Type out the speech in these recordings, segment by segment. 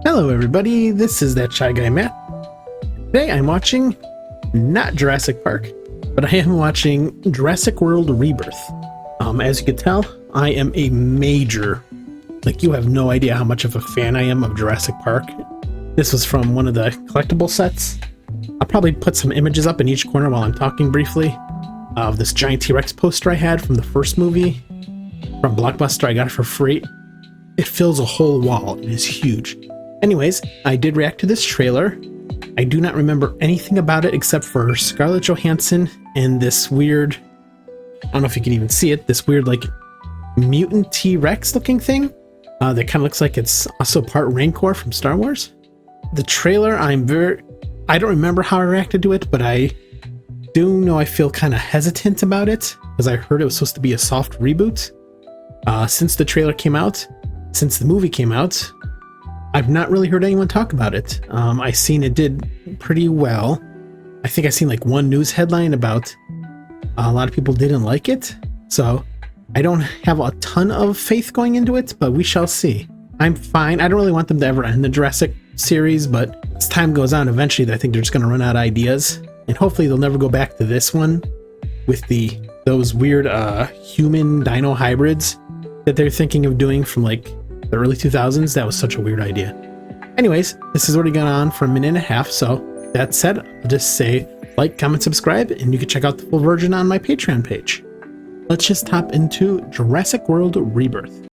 Hello everybody, this is That Shy Guy Matt. Today I'm watching, not Jurassic Park, but I am watching Jurassic World Rebirth. As you can tell, I am a major, you have no idea how much of a fan I am of Jurassic Park. This was from one of the collectible sets. I'll probably put some images up in each corner while I'm talking briefly of this giant T-Rex poster I had from the first movie. From Blockbuster, I got it for free. It fills a whole wall, it is huge. Anyways, I did react to this trailer. I do not remember anything about it except for Scarlett Johansson and this weird, I don't know if you can even see it, this weird mutant T-Rex looking thing that kind of looks like it's also part Rancor from Star Wars. The trailer, I don't remember how I reacted to it, but I do know I feel kind of hesitant about it because I heard it was supposed to be a soft reboot. Since the trailer came out, since the movie came out, I've not really heard anyone talk about it. I seen it did pretty well. I think I seen one news headline about a lot of people didn't like it. So I don't have a ton of faith going into it, but we shall see. I'm fine. I don't really want them to ever end the Jurassic series, but as time goes on, eventually I think they're just going to run out of ideas. And hopefully they'll never go back to this one with those weird human dino hybrids that they're thinking of doing from the early 2000s. That was such a weird idea. Anyways, this has already gone on for a minute and a half, so that said, I'll just say like, comment, subscribe, and you can check out the full version on my Patreon page. Let's just hop into Jurassic World Rebirth.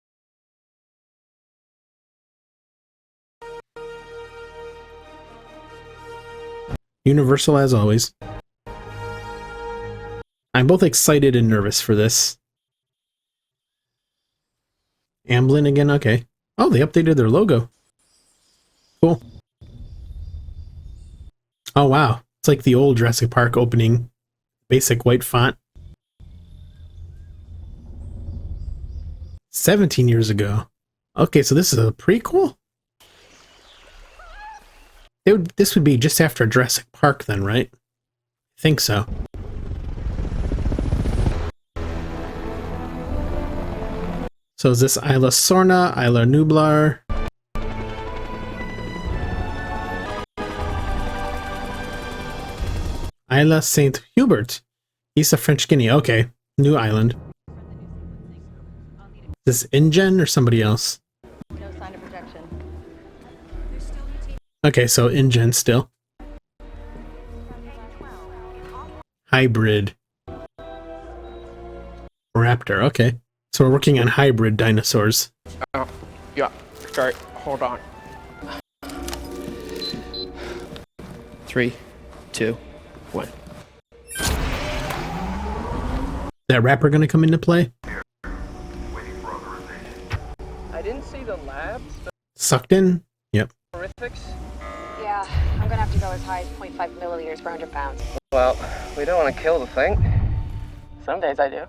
Universal as always. I'm both excited and nervous for this. Amblin again, okay. Oh, they updated their logo. Cool. Oh wow, it's like the old Jurassic Park opening. Basic white font. 17 years ago. Okay, so this is a prequel? This would be just after Jurassic Park then, right? I think so. So is this Isla Sorna, Isla Nublar? Isla Saint Hubert. East of French Guinea. Okay, new island. Is this InGen or somebody else? No sign of protection. Okay, so InGen still. Hybrid. Raptor, okay. So we're working on hybrid dinosaurs. Oh, yeah. Sorry, hold on. 3, 2, 1. That rapper gonna come into play? I didn't see the labs, but Sucked in? Yep. horrifics. Yeah, I'm gonna have to go as high as 0.5 milliliters per 100 pounds. Well, we don't want to kill the thing. Some days I do.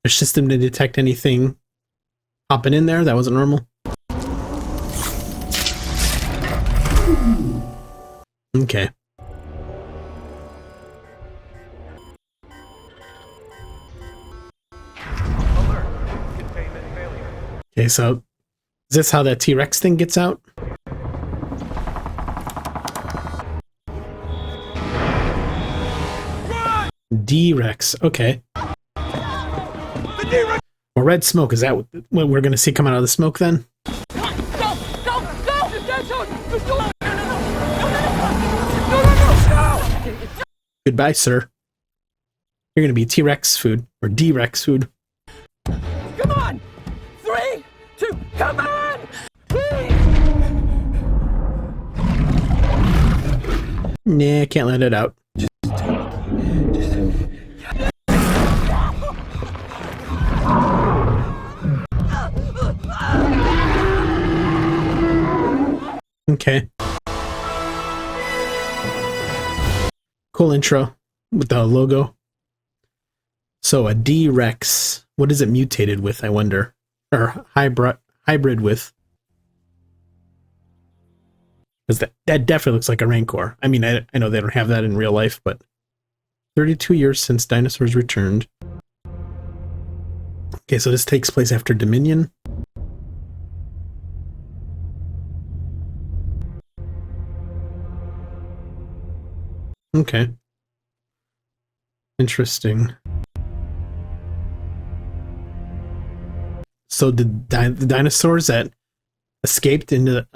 Their system to detect anything popping in there that wasn't normal. Okay. Okay, so is this how that T-Rex thing gets out? D-Rex, okay. Well, red smoke, is that what we're going to see come out of the smoke then? Goodbye, sir. You're going to be T-Rex food, or D-Rex food. Come on! 3, 2, come on! Please! Nah, can't let it out. Okay. Cool intro with the logo. So a D-Rex, what is it mutated with, I wonder? Or hybrid with? Because that definitely looks like a Rancor. I mean, I know they don't have that in real life, but 32 years since dinosaurs returned. Okay, so this takes place after Dominion. Okay. Interesting. So did the dinosaurs that escaped into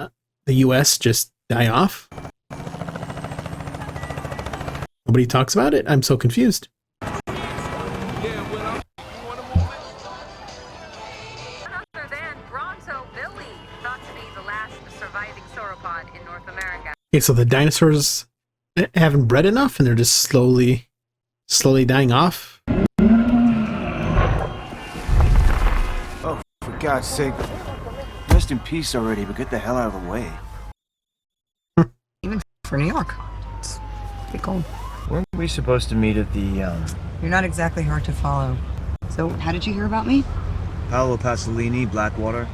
the US just die off? Nobody talks about it? I'm so confused. Okay, so the dinosaurs haven't bred enough and they're just slowly dying off? Oh, for God's sake. Rest in peace already, but get the hell out of the way. Even for New York. It's pretty cold. Weren't we supposed to meet at the, You're not exactly hard to follow. So, how did you hear about me? Paolo Pasolini, Blackwater?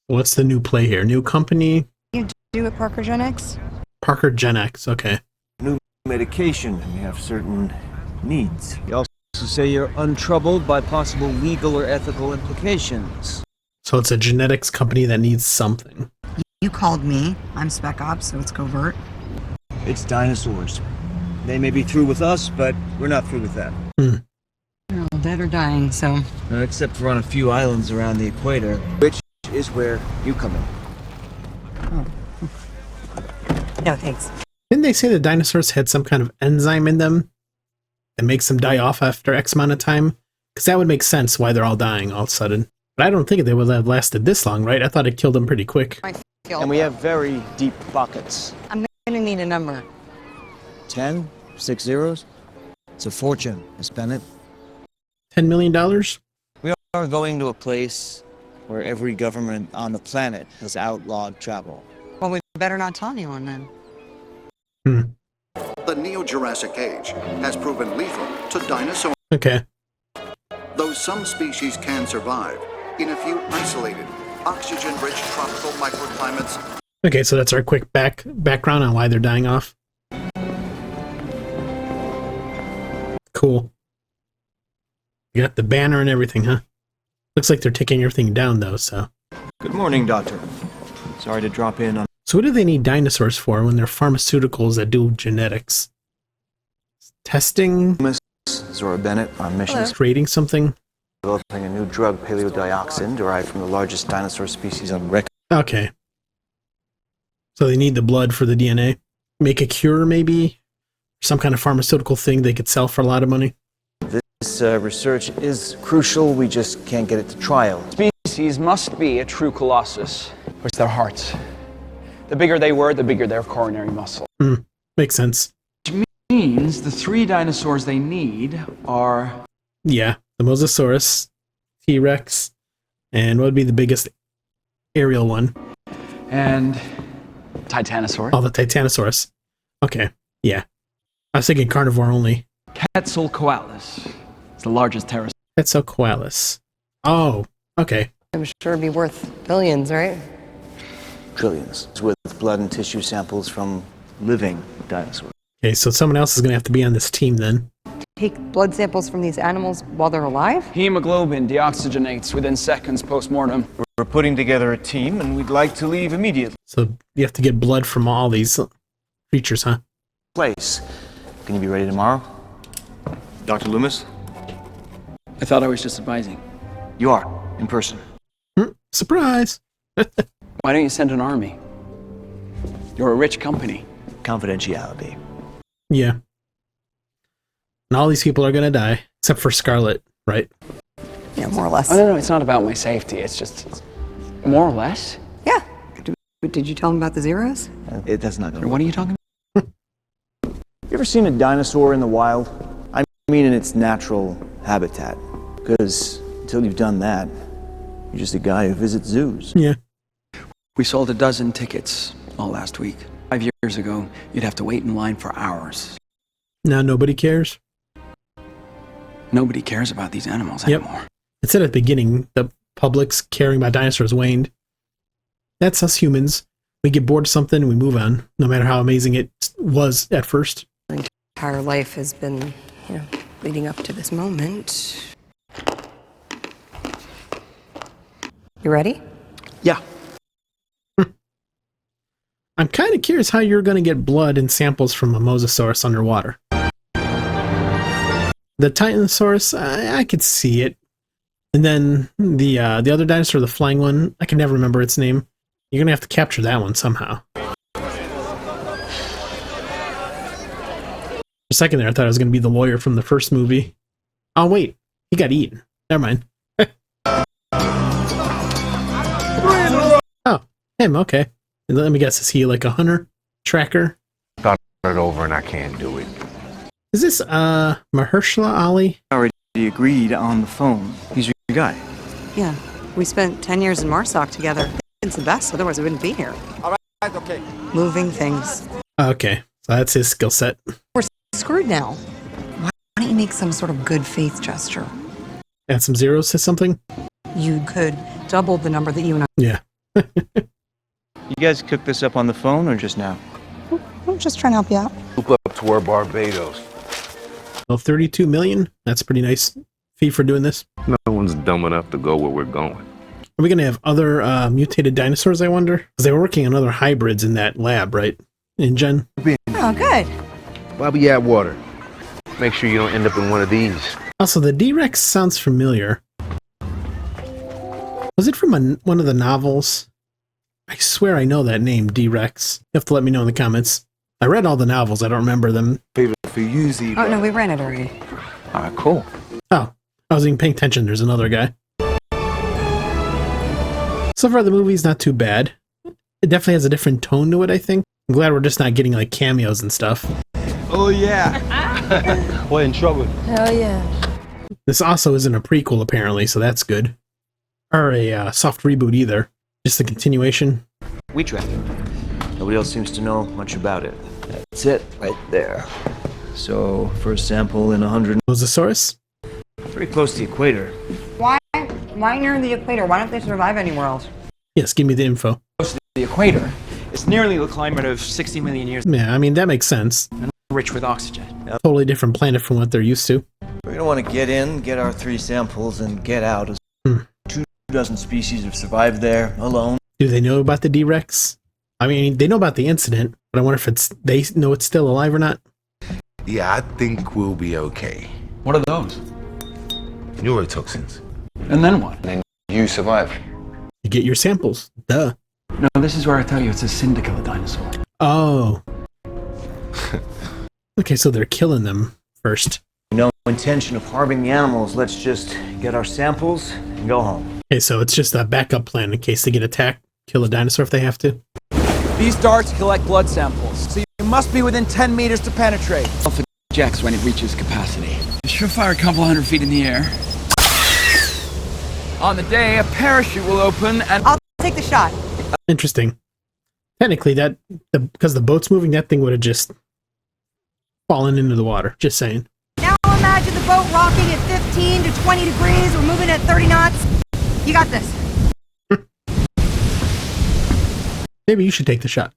What's the new play here? New company? You do at Parker Gen X? Parker Gen X, okay. New medication, and we have certain needs. You also say you're untroubled by possible legal or ethical implications. So it's a genetics company that needs something. You called me. I'm Spec Ops, so it's covert. It's dinosaurs. They may be through with us, but we're not through with them. They're all dead or dying, so... Except for on a few islands around the equator, which is where you come in. Oh. No, thanks. Didn't they say the dinosaurs had some kind of enzyme in them that makes them die off after X amount of time? Because that would make sense why they're all dying all of a sudden. But I don't think they would have lasted this long, right? I thought it killed them pretty quick. And we have very deep pockets. I'm gonna need a number. 10? 6 zeros? It's a fortune, Miss Bennett. $10 million? We are going to a place where every government on the planet has outlawed travel. Well, we better not tell anyone then. The Neo-Jurassic Age has proven lethal to dinosaurs. Okay. Though some species can survive in a few isolated, oxygen-rich tropical microclimates. Okay, so that's our quick background on why they're dying off. Cool. You got the banner and everything, huh? Looks like they're taking everything down, though, so... Good morning, Doctor. Sorry to drop in on... So what do they need dinosaurs for when they're pharmaceuticals that do genetics? Testing? Miss Zora Bennett on missions. Creating something? Developing a new drug, paleodioxin, derived from the largest dinosaur species on record. Okay. So they need the blood for the DNA? Make a cure, maybe? Some kind of pharmaceutical thing they could sell for a lot of money? This research is crucial, we just can't get it to trial. Species must be a true colossus. Where's their hearts? The bigger they were, the bigger their coronary muscle. Makes sense. Which means the 3 dinosaurs they need are... Yeah, the Mosasaurus, T-Rex, and what would be the biggest aerial one? And... Titanosaurus. Oh, the Titanosaurus. Okay, yeah. I was thinking carnivore only. Quetzalcoatlus. It's the largest pterosaur. Quetzalcoatlus. Oh, okay. I'm sure it'd be worth billions, right? Trillions. With blood and tissue samples from living dinosaurs. Okay, so someone else is going to have to be on this team then. Take blood samples from these animals while they're alive? Hemoglobin deoxygenates within seconds post-mortem. We're putting together a team, and we'd like to leave immediately. So you have to get blood from all these creatures, huh? Place. Can you be ready tomorrow? Dr. Loomis? I thought I was just advising. You are, in person. Surprise! Why don't you send an army? You're a rich company. Confidentiality. Yeah. And all these people are going to die, except for Scarlet, right? Yeah, more or less. Oh, no, it's not about my safety. It's just... More or less? Yeah. Did you tell them about the zeros? That's not gonna What are you talking about? You ever seen a dinosaur in the wild? I mean in its natural habitat. Because until you've done that, you're just a guy who visits zoos. Yeah. We sold a dozen tickets all last week. 5 years ago, you'd have to wait in line for hours. Now nobody cares? Nobody cares about these animals anymore. It said at the beginning, the public's caring about dinosaurs waned. That's us humans. We get bored of something and we move on, no matter how amazing it was at first. My entire life has been, leading up to this moment. You ready? Yeah. I'm kind of curious how you're going to get blood and samples from a Mosasaurus underwater. The Titanosaurus, I could see it. And then the other dinosaur, the flying one, I can never remember its name. You're going to have to capture that one somehow. For a second there, I thought I was going to be the lawyer from the first movie. Oh, wait. He got eaten. Never mind. Oh, him. Okay. And let me guess. Is he like a hunter? Tracker? Thought it over and I can't do it. Is this, Mahershala Ali? Already agreed on the phone. He's your guy. Yeah, we spent 10 years in Marsoc together. It's the best, otherwise I wouldn't be here. All right, okay. Moving things. Okay. So that's his skill set. We're screwed now. Why don't you make some sort of good faith gesture? Add some zeros to something? You could double the number that you and I... Yeah. You guys cooked this up on the phone or just now? I'm just trying to help you out. Look up toward Barbados. Well, 32 million? That's a pretty nice fee for doing this. No one's dumb enough to go where we're going. Are we going to have other mutated dinosaurs, I wonder? Because they were working on other hybrids in that lab, right? In Gen? Oh, good. While we add water, make sure you don't end up in one of these. Also, the D-Rex sounds familiar. Was it from one of the novels? I swear I know that name, D-Rex. You have to let me know in the comments. I read all the novels. I don't remember them. Favorite for you, Z. Oh, no, we ran it already. All right, cool. Oh, I wasn't even paying attention. There's another guy. So far, the movie's not too bad. It definitely has a different tone to it, I think. I'm glad we're just not getting, like, cameos and stuff. Oh, yeah. We're in trouble. Hell yeah. This also isn't a prequel, apparently, so that's good. Or a soft reboot, either. Just a continuation. We tracked it. Nobody else seems to know much about it. That's it, right there. So, first sample in 100... Mosasaurus? Pretty close to the equator. Why near the equator? Why don't they survive anywhere else? Yes, give me the info. Close to the equator. It's nearly the climate of 60 million years. Yeah, I mean, that makes sense. And rich with oxygen. Totally different planet from what they're used to. We're gonna want to get in, get our 3 samples, and get out. As 2 dozen species have survived there alone. Do they know about the D-Rex? I mean, they know about the incident, but I wonder if they know it's still alive or not. Yeah, I think we'll be okay. What are those? Neurotoxins. And then what? Then you survive. You get your samples. Duh. No, this is where I tell you it's a syndicate of dinosaur. Oh. Okay, so they're killing them first. No intention of harming the animals. Let's just get our samples and go home. Okay, so it's just a backup plan in case they get attacked. Kill a dinosaur if they have to. These darts collect blood samples, so you must be within 10 meters to penetrate. Alpha ejects when it reaches capacity. It should fire a couple hundred feet in the air. On the day, a parachute will open and... I'll take the shot. Interesting. Technically, because the boat's moving, that thing would have just fallen into the water. Just saying. Now imagine the boat rocking at 15 to 20 degrees. We're moving at 30 knots. You got this. Maybe you should take the shot.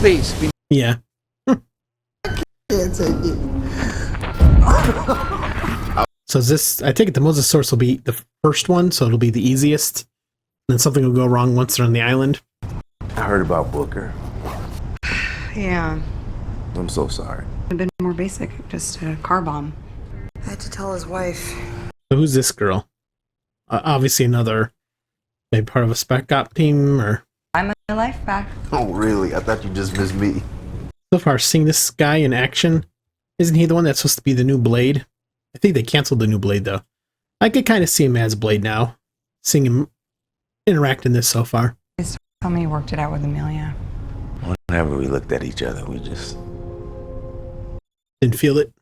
Please. Yeah. So is this, I take it the Mosasaurus will be the first one, so it'll be the easiest. Then something will go wrong once they're on the island. I heard about Booker. Yeah. I'm so sorry. A bit more basic, just a car bomb. I had to tell his wife. So who's this girl? Obviously another, maybe part of a spec op team, or... I'm my life back. Oh, really? I thought you just missed me. So far, seeing this guy in action, isn't he the one that's supposed to be the new Blade? I think they canceled the new Blade, though. I could kind of see him as Blade now, seeing him interact in this so far. Tell me you worked it out with Amelia. Whenever we looked at each other, we just Didn't feel it?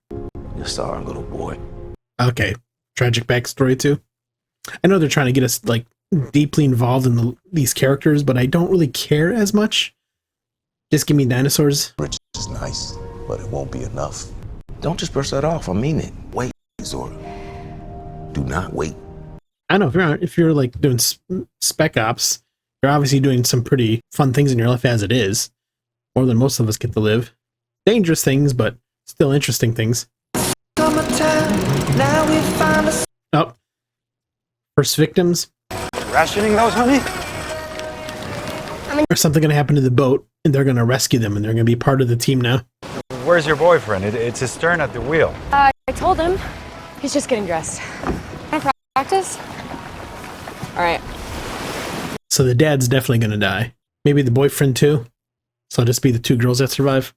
saw our little boy. Okay. Tragic backstory, too. I know they're trying to get us, like, deeply involved in these characters, but I don't really care as much. Just give me dinosaurs. Rich is nice, but it won't be enough. Don't just brush that off. I mean it. Wait, Zora. Do not wait. I know if you're like doing spec ops, you're obviously doing some pretty fun things in your life as it is, more than most of us get to live. Dangerous things, but still interesting things. Oh, first victims. Rationing those, honey? Or something going to happen to the boat, and they're going to rescue them, and they're going to be part of the team now. where's your boyfriend? It's his turn at the wheel. I told him. He's just getting dressed. Wanna practice? Alright. So the dad's definitely gonna die. Maybe the boyfriend too. So it'll just be the two girls that survive.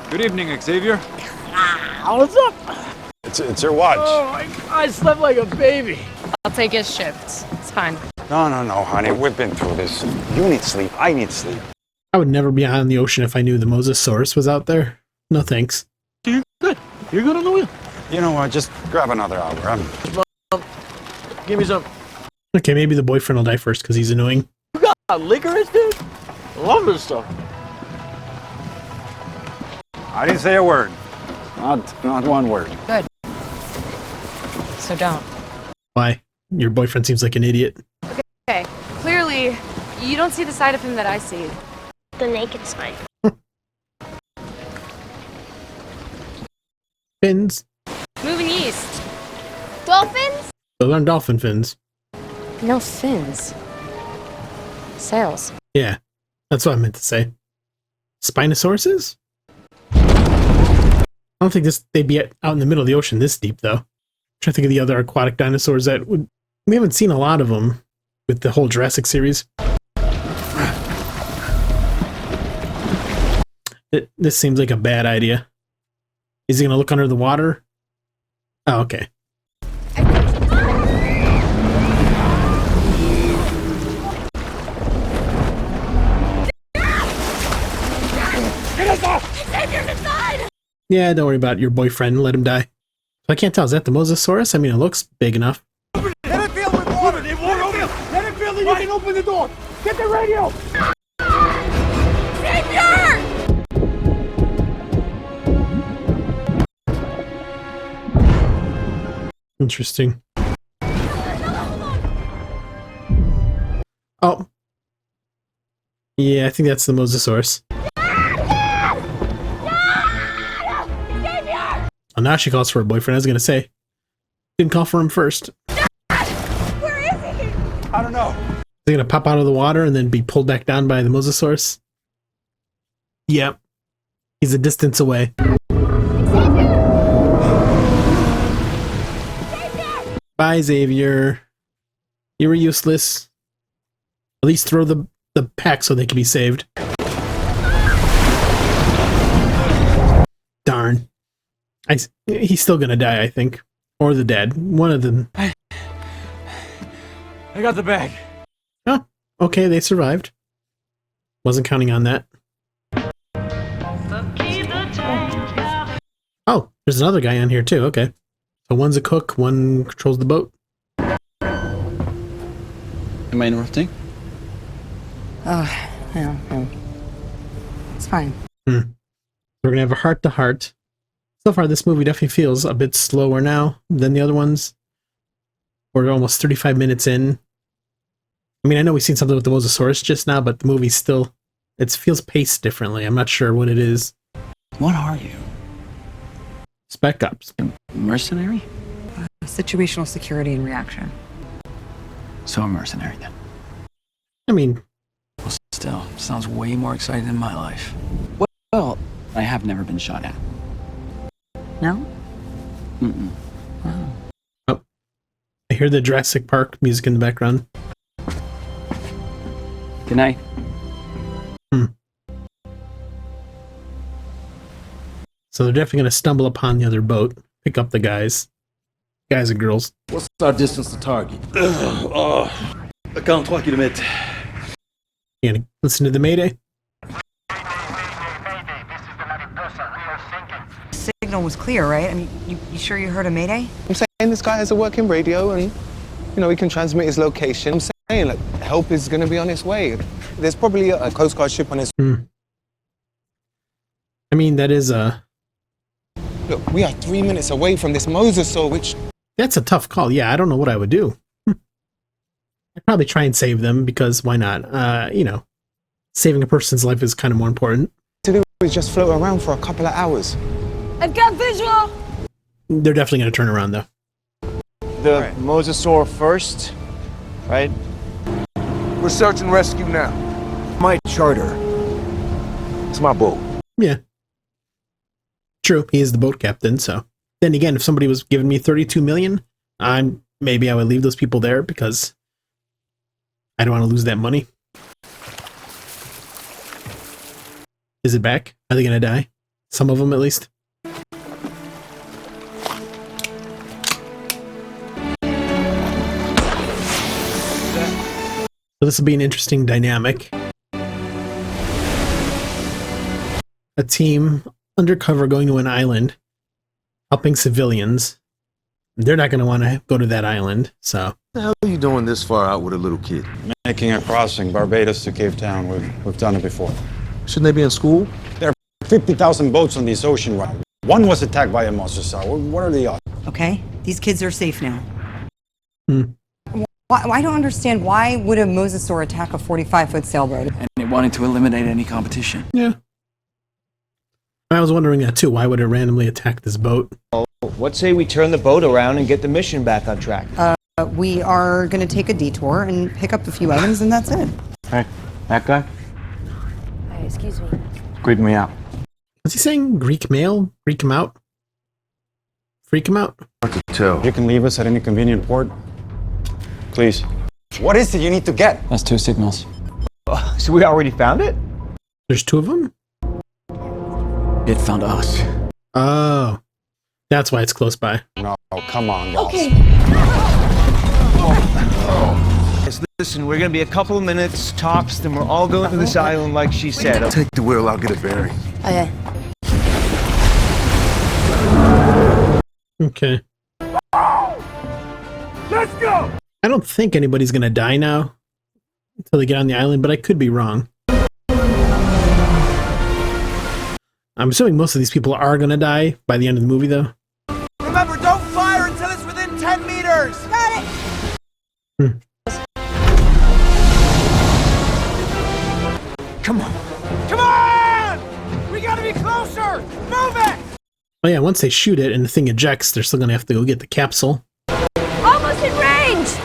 Good evening, Xavier. What's up? It's your watch. Oh my God, I slept like a baby. I'll take his shift. It's fine. No, honey. We've been through this. You need sleep. I need sleep. I would never be out in the ocean if I knew the Mosasaurus was out there. No thanks. You're good. You're good on the wheel. You know what? Just grab another hour. Give me some. Okay, maybe the boyfriend will die first because he's annoying. You got licorice, dude? I love this stuff. I didn't say a word. Not one word. Good. So don't. Why? Your boyfriend seems like an idiot. Okay. Clearly, you don't see the side of him that I see. The naked side. Fins. Moving east. Dolphins? Those aren't dolphin fins. No fins. Sails. Yeah, that's what I meant to say. Spinosauruses? I don't think they'd be out in the middle of the ocean this deep, though. I'm trying to think of the other aquatic dinosaurs that would... We haven't seen a lot of them with the whole Jurassic series. This seems like a bad idea. Is he going to look under the water? Oh, okay. Yeah, don't worry about your boyfriend. Let him die. So I can't tell. Is that the Mosasaurus? I mean, it looks big enough. Let it feel with water. It won't open. Let it feel that you can open the door. Get the radio. Interesting. Oh. Yeah, I think that's the Mosasaurus. Oh, now she calls for her boyfriend. I was going to say. Didn't call for him first. Where is he? I don't know. Is he going to pop out of the water and then be pulled back down by the Mosasaurus? Yep. He's a distance away. Bye, Xavier. You were useless. At least throw the pack so they can be saved. Darn. He's still gonna die, I think. Or the dad. One of them. I got the bag. Oh, okay, they survived. Wasn't counting on that. Oh, there's another guy on here too, okay. So one's a cook, one controls the boat. Am I interrupting? Oh, no. It's fine. We're gonna have a heart-to-heart. So far, this movie definitely feels a bit slower now than the other ones. We're almost 35 minutes in. I mean, I know we've seen something with the Mosasaurus just now, but the movie still... It feels paced differently. I'm not sure what it is. What are you? Spec Ops. Mercenary? Situational security and reaction. So a mercenary then. I mean... Well, still, sounds way more exciting than my life. Well, I have never been shot at. No? Mm-mm. Wow. Oh. I hear the Jurassic Park music in the background. Good night. So they're definitely going to stumble upon the other boat, pick up the guys. Guys and girls. What's our distance to target? 43 km. You gonna listen to the Mayday? Signal was clear, right? I mean, you sure you heard a mayday? I'm saying this guy has a working radio and, you know, he can transmit his location. I'm saying, like, help is going to be on its way. There's probably a Coast Guard ship on its... I mean, that is Look, we are 3 minutes away from this mosasaur, which... That's a tough call. Yeah, I don't know what I would do. I'd probably try and save them, because why not? You know, saving a person's life is kind of more important. To do is just float around for a couple of hours. I've got visual! They're definitely going to turn around, though. The mosasaur first, right? We're search and rescue now. My charter. It's my boat. Yeah. True, he is the boat captain, so. Then again, if somebody was giving me 32 million, maybe I would leave those people there because I don't want to lose that money. Is it back? Are they going to die? Some of them, at least. So this will be an interesting dynamic. A team undercover going to an island, helping civilians. They're not going to want to go to that island, so. What the hell are you doing this far out with a little kid? Making a crossing, Barbados to Cape Town. We've done it before. Shouldn't they be in school? There are 50,000 boats on this ocean route. One was attacked by a mosasaur. What are the odds? Okay, these kids are safe now. Hmm. I don't understand. Why would a mosasaur attack a 45-foot sailboat? And it wanted to eliminate any competition. Yeah. I was wondering that too. Why would it randomly attack this boat? What say we turn the boat around and get the mission back on track? We are going to take a detour and pick up a few items, and that's it. Hey, that guy? Hey, excuse me. Creeped me out. Was he saying Greek male? Freak him out? Freak him out? Hard to tell. You can leave us at any convenient port. Please. What is it you need to get? That's 2 signals. So we already found it? There's 2 of them? It found us. Oh. That's why it's close by. No, come on, guys. Okay. Listen, we're gonna be a couple of minutes tops, then we're all going to this island like she said. Take the wheel, I'll get a bearing. Okay. Okay. Let's go! I don't think anybody's gonna die now until they get on the island, but I could be wrong. I'm assuming most of these people are gonna die by the end of the movie, though. Remember, don't fire until it's within 10 meters! Got it! Hmm. Come on! Come on! We gotta be closer! Move it! Oh yeah, once they shoot it and the thing ejects, they're still gonna have to go get the capsule. Almost in range!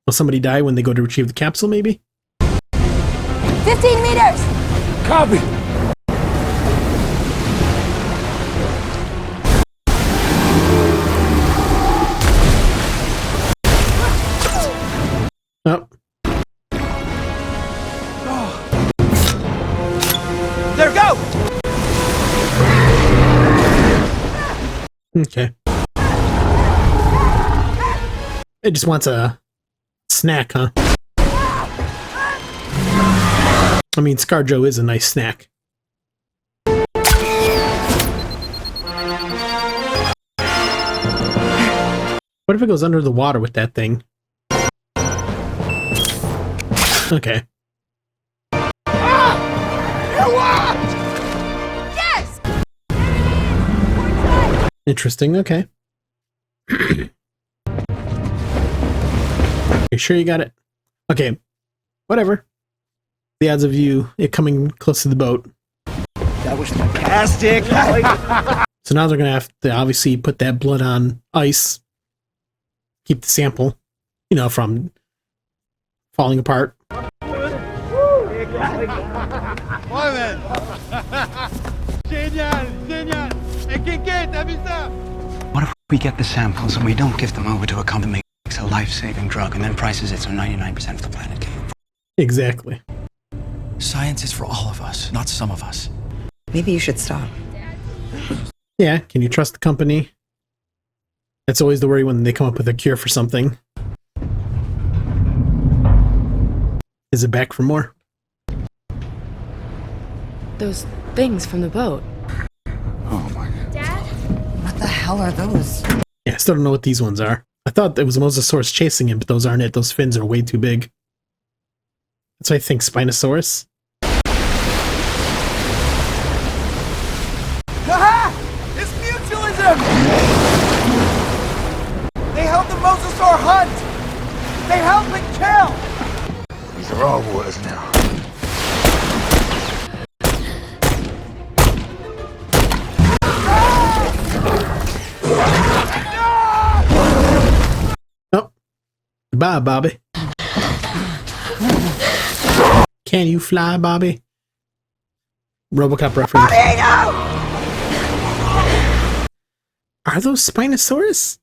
Will somebody die when they go to retrieve the capsule, maybe? 15 meters! Copy! Oh. There, go! Okay. It just wants a snack, huh? I mean, ScarJo is a nice snack. What if it goes under the water with that thing? Okay. Yes! Interesting, okay. You sure you got it? Okay. Whatever. The odds of it coming close to the boat. That was fantastic. So now they're gonna have to obviously put that blood on ice. Keep the sample, from falling apart. What if we get the samples and we don't give them over to a company that makes a life-saving drug and then prices it so 99% of the planet can afford it? Exactly. Science is for all of us, not some of us. Maybe you should stop. Yeah, can you trust the company? That's always the worry when they come up with a cure for something. Is it back for more? Those things from the boat. Oh my god. Dad? What the hell are those? Yeah, I still don't know what these ones are. I thought there was a mosasaurus chasing him, but those aren't it. Those fins are way too big. That's why I think Spinosaurus. Aha! It's mutualism! They help the mosasaur hunt! They help it kill! These are all boys now. Oh. Goodbye, Bobby. Can you fly, Bobby? RoboCop reference. Bobby, no! Are those Spinosaurus?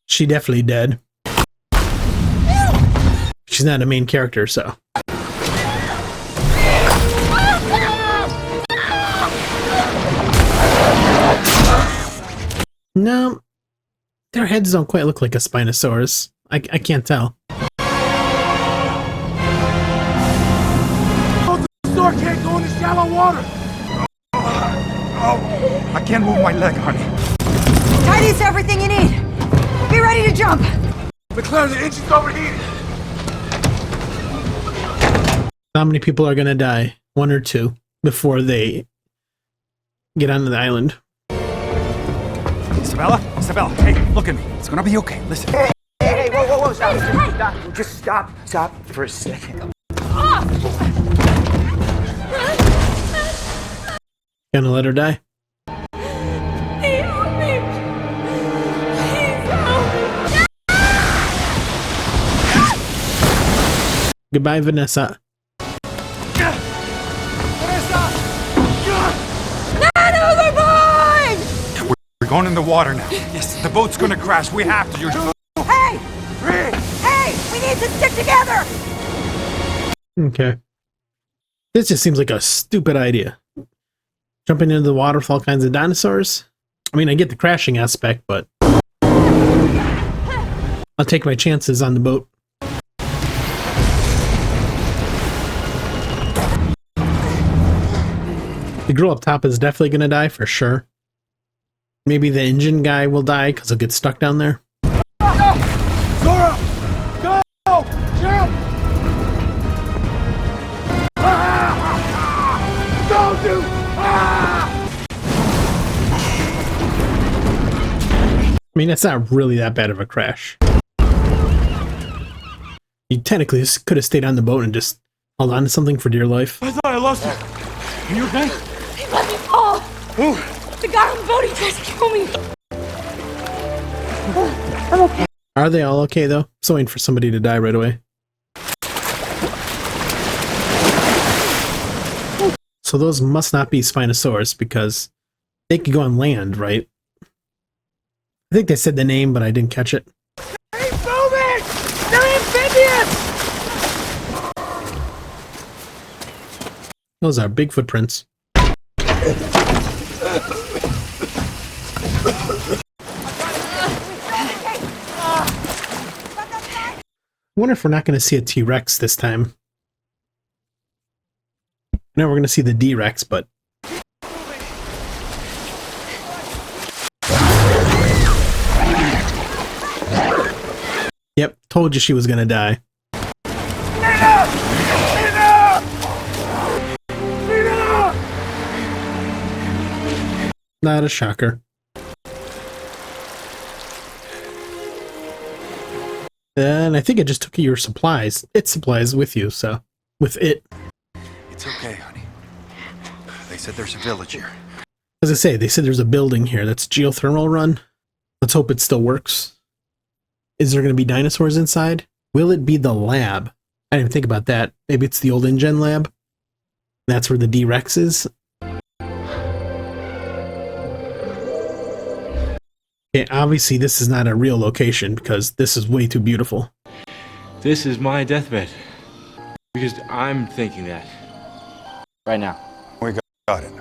She definitely dead. She's not a main character, so. No, their heads don't quite look like a Spinosaurus. I can't tell. The store can't go in the shallow water. Oh, I can't move my leg, honey. Tidy's everything you need. Be ready to jump. McLaren, the engine's overheated. How many people are gonna die? 1 or 2 before they get onto the island. Isabella, hey, look at me. It's gonna be okay. Listen. Hey, whoa, stop. Just stop for a second. Gonna let her die? Goodbye, Vanessa. Not overboard! We're going in the water now. Yes. The boat's gonna crash. We have to. Hey! Hey! We need to stick together! Okay. This just seems like a stupid idea. Jumping into the water with all kinds of dinosaurs? I mean, I get the crashing aspect, but I'll take my chances on the boat. The girl up top is definitely gonna die for sure. Maybe the engine guy will die because he'll get stuck down there. Zora! Go! Jump! Don't do! I mean, it's not really that bad of a crash. You technically just could have stayed on the boat and just held on to something for dear life. I thought I lost you. Are you okay? He let me fall. Who? The guy on the boat, he tried to kill me. I'm okay. Are they all okay, though? So waiting for somebody to die right away. So those must not be Spinosaurus, because they could go on land, right? I think they said the name, but I didn't catch it. Hey, moving! They're amphibious! Those are big footprints. I wonder if we're not going to see a T-Rex this time. No, we're going to see the D-Rex, but... Yep, told you she was going to die. Not a shocker. And I think I just took your supplies. Its supplies with you, so... With it. It's okay, honey. They said there's a village here. As I say, they said there's a building here that's geothermal run. Let's hope it still works. Is there going to be dinosaurs inside? Will it be the lab? I didn't even think about that. Maybe it's the old InGen lab? That's where the D-Rex is? Okay, obviously this is not a real location because this is way too beautiful. This is my deathbed. Because I'm thinking that. Right now. We got it.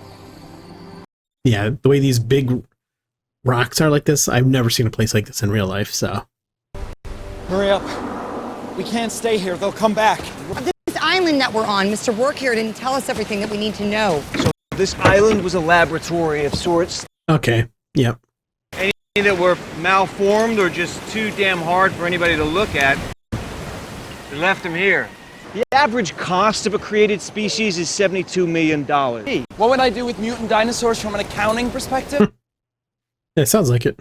Yeah, the way these big rocks are like this, I've never seen a place like this in real life, so... Hurry up. We can't stay here. They'll come back. This island that we're on, Mr. Work here didn't tell us everything that we need to know. So this island was a laboratory of sorts. Okay, yep. Any that were malformed or just too damn hard for anybody to look at, they left them here. The average cost of a created species is $72 million. Hey, what would I do with mutant dinosaurs from an accounting perspective? It sounds like it.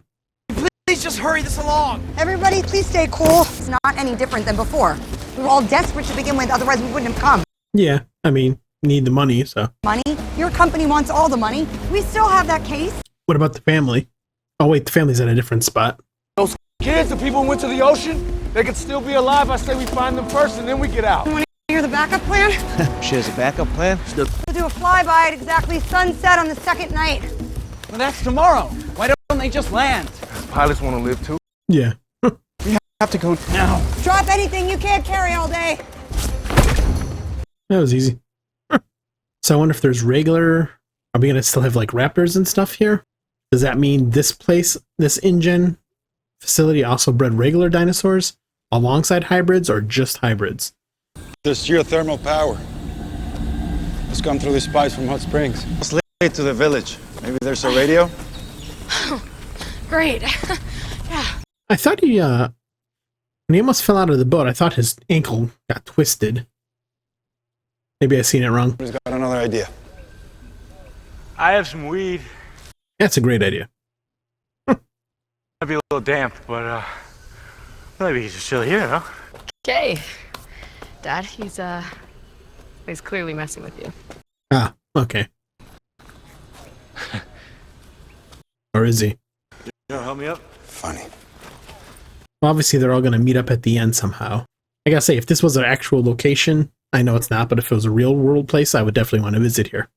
Please just hurry this along. Everybody, please stay cool. It's not any different than before. We were all desperate to begin with, otherwise we wouldn't have come. Yeah, I mean, need the money, so... Money? Your company wants all the money. We still have that case. What about the family? Oh wait, the family's at a different spot. Those kids, the people who went to the ocean, they could still be alive. I say we find them first and then we get out. I want to hear hear the backup plan? She has a backup plan? We'll do a flyby at exactly sunset on the second night. Well, that's tomorrow. Why don't they just land? Pilots want to live too. Yeah. We have to go now. Drop anything you can't carry all day. That was easy. So I wonder if there's regular... Are we going to still have like raptors and stuff here? Does that mean this place, this InGen facility also bred regular dinosaurs alongside hybrids or just hybrids? There's geothermal power. It's come through these pipes from hot springs. Let's lead to the village. Maybe there's a radio? Great. Yeah. I thought he, when he almost fell out of the boat, I thought his ankle got twisted. Maybe I seen it wrong. Who's got another idea? I have some weed. That's a great idea. Might be a little damp, but maybe he's just chill here, no? Okay. Dad, he's clearly messing with you. Ah, okay. Or is he? You know, help me up? Funny. Well, obviously, they're all going to meet up at the end somehow. I gotta say, if this was an actual location, I know it's not, but if it was a real world place, I would definitely want to visit here.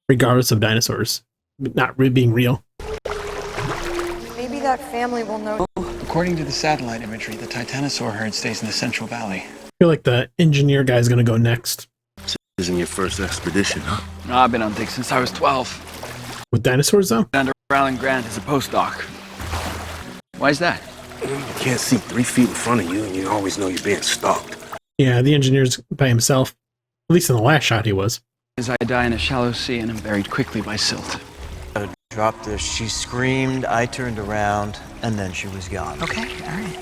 Regardless of dinosaurs not being real. Maybe that family will know. According to the satellite imagery, the Titanosaur herd stays in the Central Valley. I feel like the engineer guy's going to go next. This isn't your first expedition, huh? No, I've been on digs since I was 12. With dinosaurs, though? Under Alan Grant as a postdoc. Why is that? You can't see 3 feet in front of you, and you always know you're being stalked. Yeah, the engineer's by himself. At least in the last shot, he was. As I die in a shallow sea and am buried quickly by silt. I dropped her, she screamed, I turned around, and then she was gone. Okay, all right.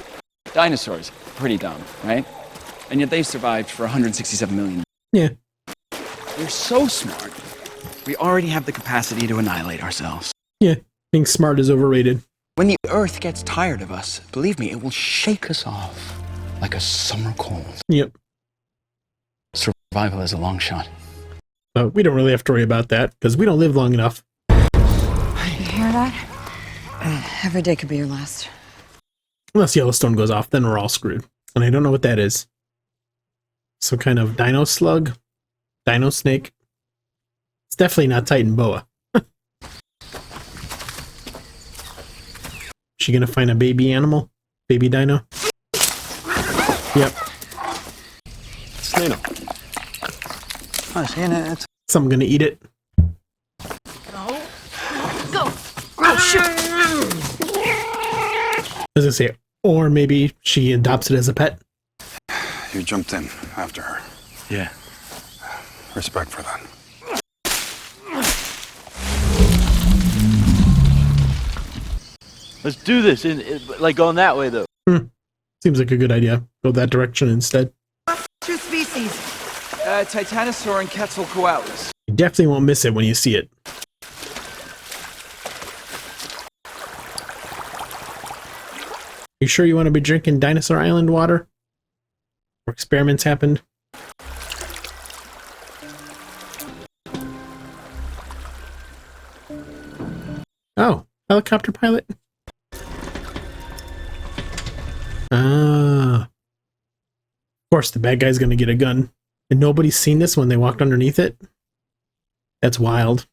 Dinosaurs, pretty dumb, right? And yet they've survived for 167 million. Yeah. We're so smart. We already have the capacity to annihilate ourselves. Yeah, being smart is overrated. When the Earth gets tired of us, believe me, it will shake us off like a summer cold. Yep. Survival is a long shot. But we don't really have to worry about that, because we don't live long enough. You hear that? Every day could be your last. Unless Yellowstone goes off, then we're all screwed. And I don't know what that is. Some kind of dino slug? Dino snake? It's definitely not Titan boa. She gonna find a baby animal? Baby dino? Yep. It's dino. Oh, seeing it. So I'm gonna eat it. No. Go. Oh, shit. As I say, or maybe she adopts it as a pet. You jumped in after her. Yeah. Respect for that. Let's do this, like going that way, though. Seems like a good idea. Go that direction instead. Two species. Titanosaur and Quetzalcoatlus. You definitely won't miss it when you see it. You sure you want to be drinking Dinosaur Island water? Where experiments happened? Oh, helicopter pilot? Ah. Of course, the bad guy's gonna get a gun. And nobody's seen this when they walked underneath it? That's wild.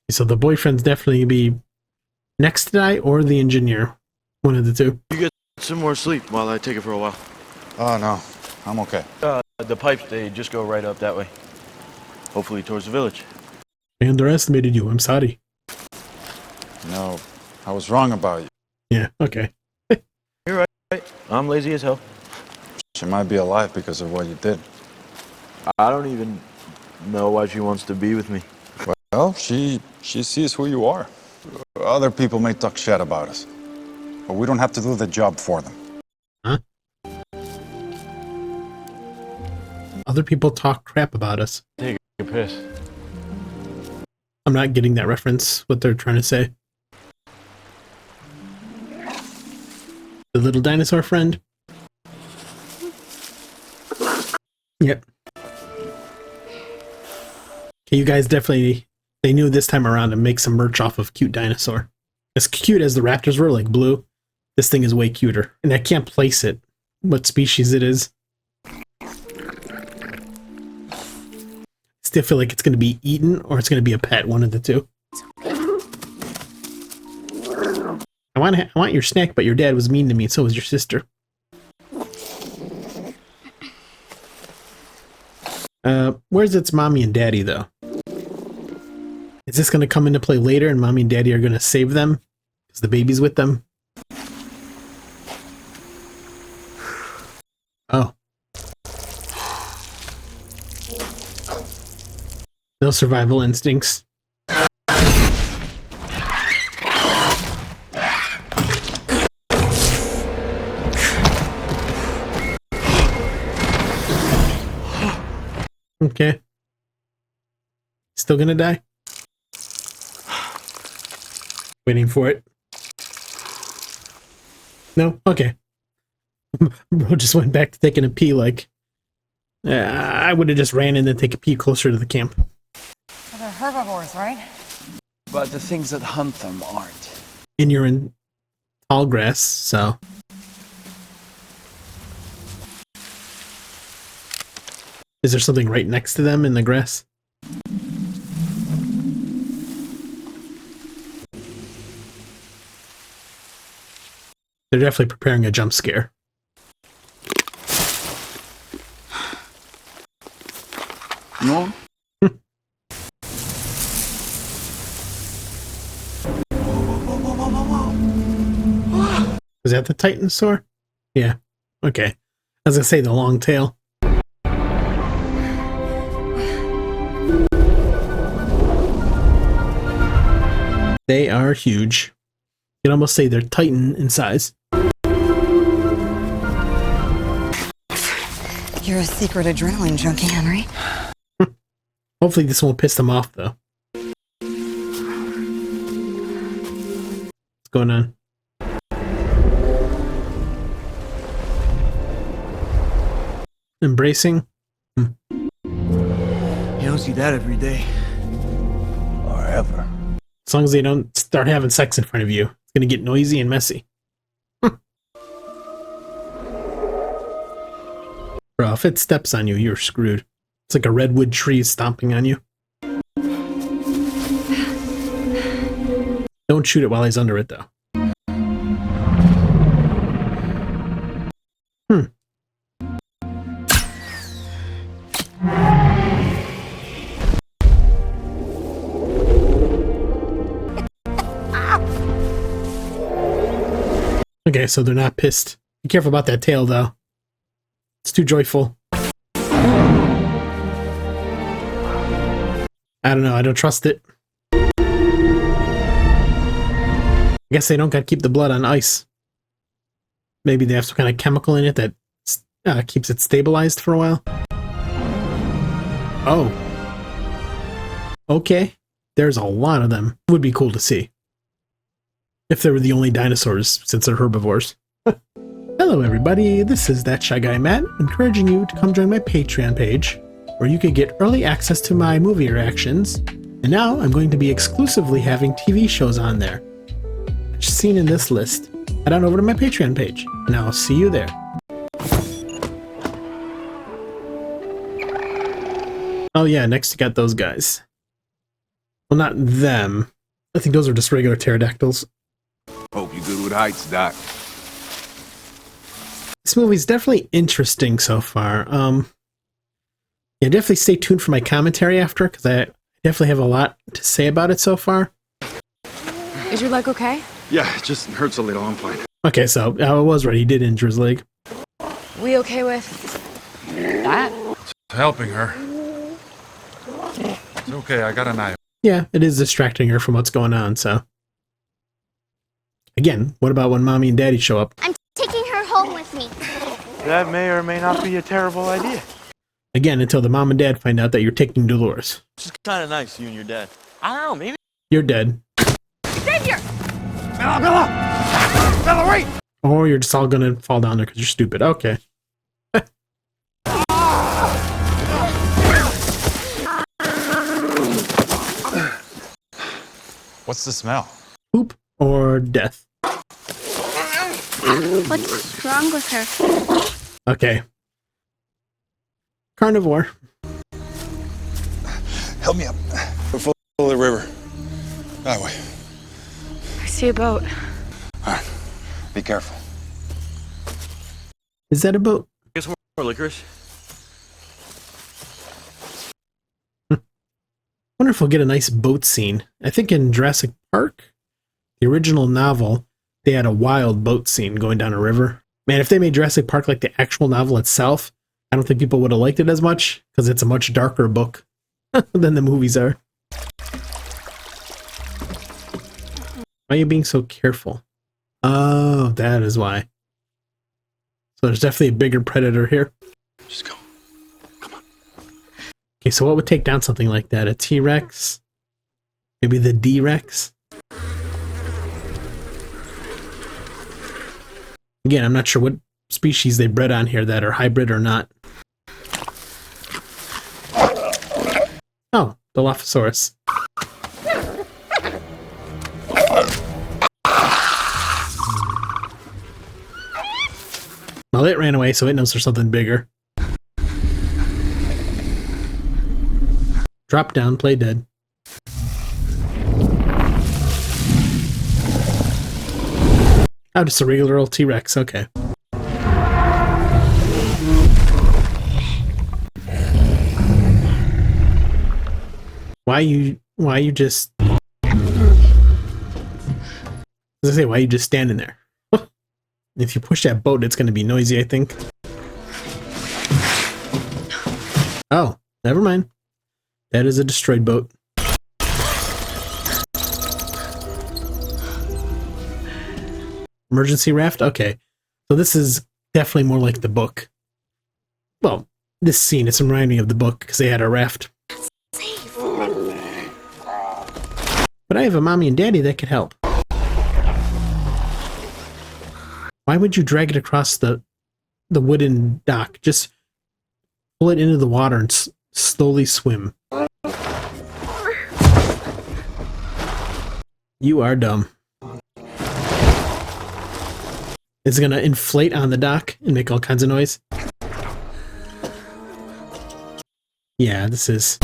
So the boyfriend's definitely gonna be next to die or the engineer. One of the two. You get some more sleep while I take it for a while. Oh, no. I'm okay. The pipes, they just go right up that way. Hopefully towards the village. I underestimated you. I'm sorry. No, I was wrong about you. Yeah, okay. You're right. I'm lazy as hell. She might be alive because of what you did. I don't even know why she wants to be with me. Well, she sees who you are. Other people may talk shit about us, but we don't have to do the job for them. Huh? Other people talk crap about us. Take a piss. I'm not getting that reference, what they're trying to say. The little dinosaur friend? Yep. Okay, you guys definitely, they knew this time around to make some merch off of Cute Dinosaur. As cute as the raptors were, like blue, This thing is way cuter. And I can't place it, what species it is. Still feel like it's going to be eaten or it's going to be a pet, one of the two. I want your snack, but your dad was mean to me, and so was your sister. Where's its mommy and daddy, though? Is this going to come into play later and mommy and daddy are going to save them? Because the baby's with them? Oh. No survival instincts. Okay. Still gonna die? Waiting for it. No? Okay. Bro just went back to taking a pee like... I would have just ran in and take a pee closer to the camp. Well, they're herbivores, right? But the things that hunt them aren't. And you're in tall grass, so... Is there something right next to them in the grass? They're definitely preparing a jump scare. No? Is that the Titanosaur? Yeah. Okay. I was gonna say the long tail. They are huge. You can almost say they're Titan in size. You're a secret adrenaline junkie, Henry. Hopefully this won't piss them off, though. What's going on? Embracing? You don't see that every day. Or ever. As long as they don't start having sex in front of you, it's gonna get noisy and messy. Bro, if it steps on you, you're screwed. It's like a redwood tree stomping on you. Don't shoot it while he's under it, though. Okay, so they're not pissed. Be careful about that tail, though. It's too joyful. I don't know, I don't trust it. I guess they don't gotta keep the blood on ice. Maybe they have some kind of chemical in it that keeps it stabilized for a while. Oh. Okay. There's a lot of them. Would be cool to see. If they were the only dinosaurs, since they're herbivores. Hello everybody, this is That Shy Guy Matt, encouraging you to come join my Patreon page, where you could get early access to my movie reactions, and now I'm going to be exclusively having TV shows on there. As seen in this list, head on over to my Patreon page, and I'll see you there. Oh yeah, next you got those guys. Well, not them. I think those are just regular pterodactyls. Hope you're good with heights, Doc. This movie's definitely interesting so far. Yeah, definitely stay tuned for my commentary after, because I definitely have a lot to say about it so far. Is your leg okay? Yeah, it just hurts a little. I'm fine. Okay, so I was right. He did injure his leg. We okay with that? It's helping her. It's okay, I got an eye. Yeah, it is distracting her from what's going on, so. Again, what about when mommy and daddy show up? I'm taking her home with me. That may or may not be a terrible idea. Again, until the mom and dad find out that you're taking Dolores. It's just kind of nice, you and your dad. I don't know, maybe. You're dead. Xavier! Bella, wait! Or you're just all gonna fall down there because you're stupid. Okay. What's the smell? Poop or death? What's wrong with her? Okay. Carnivore. Help me up. We're follow the river. That way. I see a boat. All right. Be careful. Is that a boat? Guess more licorice. Wonder if we'll get a nice boat scene. I think in Jurassic Park, the original novel, they had a wild boat scene going down a river. Man, if they made Jurassic Park like the actual novel itself, I don't think people would have liked it as much, because it's a much darker book than the movies are. Why are you being so careful? Oh, that is why. So there's definitely a bigger predator here. Just go. Okay, so what would take down something like that? A T-Rex? Maybe the D-Rex? Again, I'm not sure what species they bred on here that are hybrid or not. Oh, the Dilophosaurus. Well, it ran away, so it knows there's something bigger. Drop down, play dead. Oh, just a regular old T-Rex, okay. Why you just... As I say, why are you just standing there? If you push that boat, it's going to be noisy, I think. Oh, never mind. That is a destroyed boat. Emergency raft? Okay. So this is definitely more like the book. Well, this scene, it's reminding me of the book because they had a raft. But I have a mommy and daddy that could help. Why would you drag it across the wooden dock? Just pull it into the water and slowly swim. You are dumb. Is it gonna inflate on the dock and make all kinds of noise? Yeah, this is...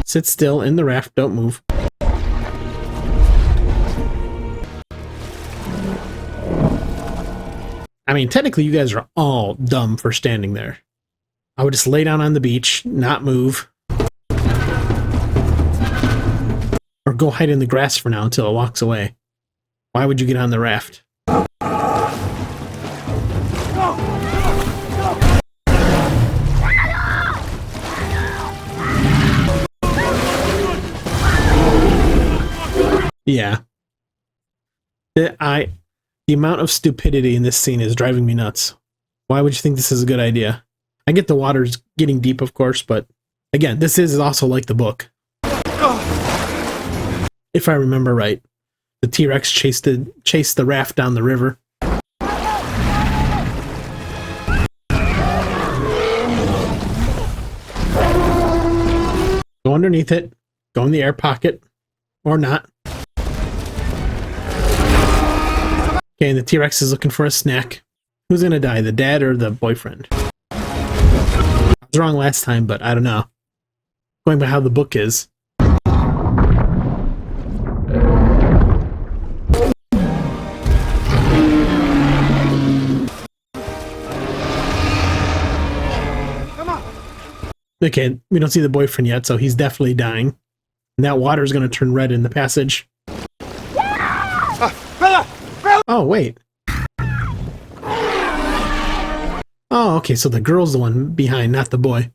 Sit still in the raft, don't move. I mean, technically you guys are all dumb for standing there. I would just lay down on the beach, not move. Or go hide in the grass for now until it walks away. Why would you get on the raft? Yeah. The amount of stupidity in this scene is driving me nuts. Why would you think this is a good idea? I get the water's getting deep, of course, but again, this is also like the book. If I remember right, the T-Rex chased the raft down the river. Go underneath it, go in the air pocket, or not. Okay, and the T-Rex is looking for a snack. Who's gonna die, the dad or the boyfriend? I was wrong last time, but I don't know. Going by how the book is. Okay, we don't see the boyfriend yet, so he's definitely dying. And that water is gonna turn red in the passage. Oh, wait. Oh, okay, so the girl's the one behind, not the boy.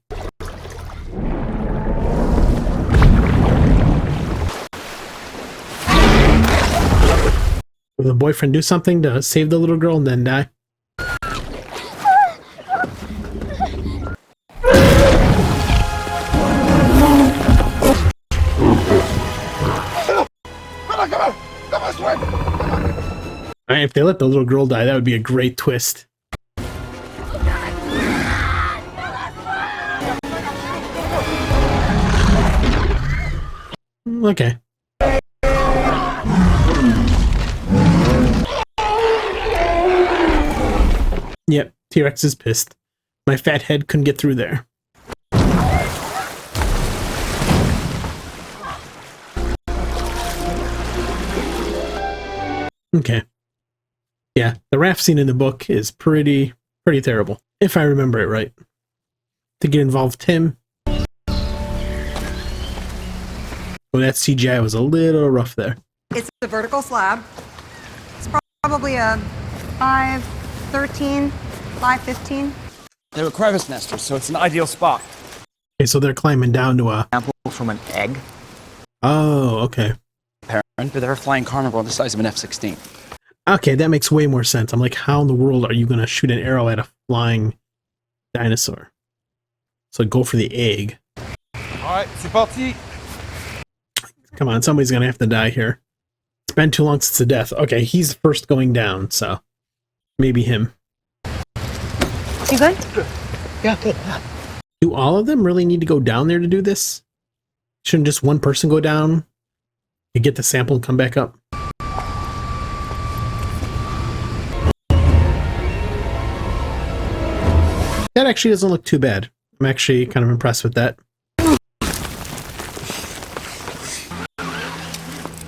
Will the boyfriend do something to save the little girl and then die? Alright, if they let the little girl die, that would be a great twist. Okay. Yep, T-Rex is pissed. My fat head couldn't get through there. Okay. Yeah, the raft scene in the book is pretty terrible, if I remember it right. To get involved Tim. Well, that CGI was a little rough there. It's a vertical slab. It's probably a 5'13", 5'15". They're crevice nesters, so it's an ideal spot. Okay, so they're climbing down to a... Sample from an egg. Oh, okay. Parent, they're a flying carnivore the size of an F-16. Okay, that makes way more sense. I'm like, how in the world are you going to shoot an arrow at a flying dinosaur? So go for the egg. Alright, c'est parti. Come on, somebody's going to have to die here. It's been too long since the death. Okay, he's first going down, so maybe him. You good? Yeah, good. Do all of them really need to go down there to do this? Shouldn't just one person go down? You get the sample and come back up? That actually doesn't look too bad. I'm actually kind of impressed with that.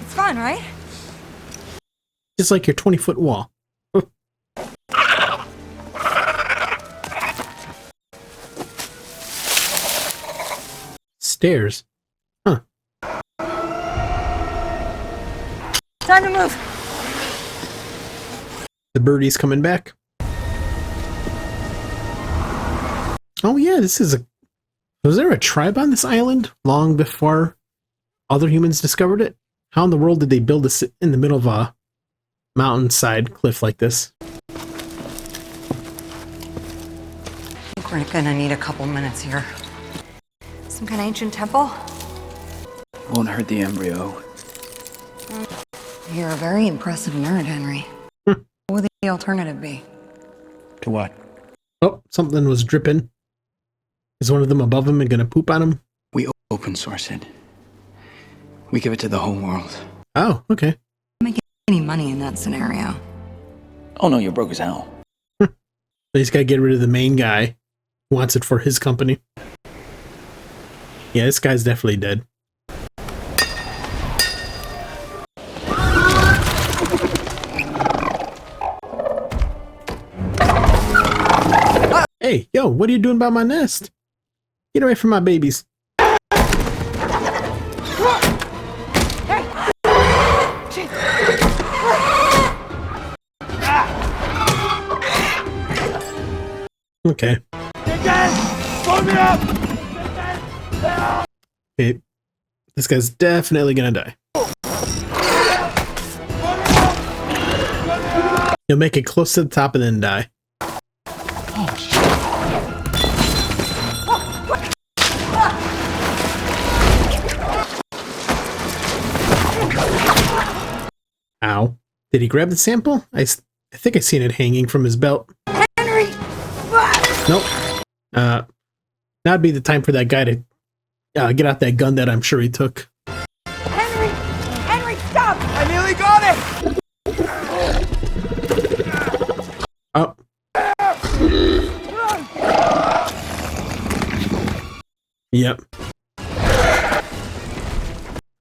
It's fun, right? Just like your 20-foot wall. Stairs. Huh. Time to move. The birdie's coming back. Oh yeah, this is a... Was there a tribe on this island long before other humans discovered it? How in the world did they build this in the middle of a mountainside cliff like this? I think we're gonna need a couple minutes here. Some kind of ancient temple? Won't hurt the embryo. You're a very impressive nerd, Henry. What would the alternative be? To what? Oh, something was dripping. Is one of them above him and gonna poop on him? We open source it. We give it to the whole world. Oh, okay. Make any money in that scenario? Oh no, you're broke as hell. They just gotta get rid of the main guy who wants it for his company. Yeah, this guy's definitely dead. Hey, yo, what are you doing about my nest? Get away from my babies. Okay. Okay. This guy's definitely gonna die. He'll make it close to the top and then die. Ow. Did he grab the sample? I think I seen it hanging from his belt. Henry! Nope. Now'd be the time for that guy to get out that gun that I'm sure he took. Henry! Henry, stop! I nearly got it! Oh. Yep.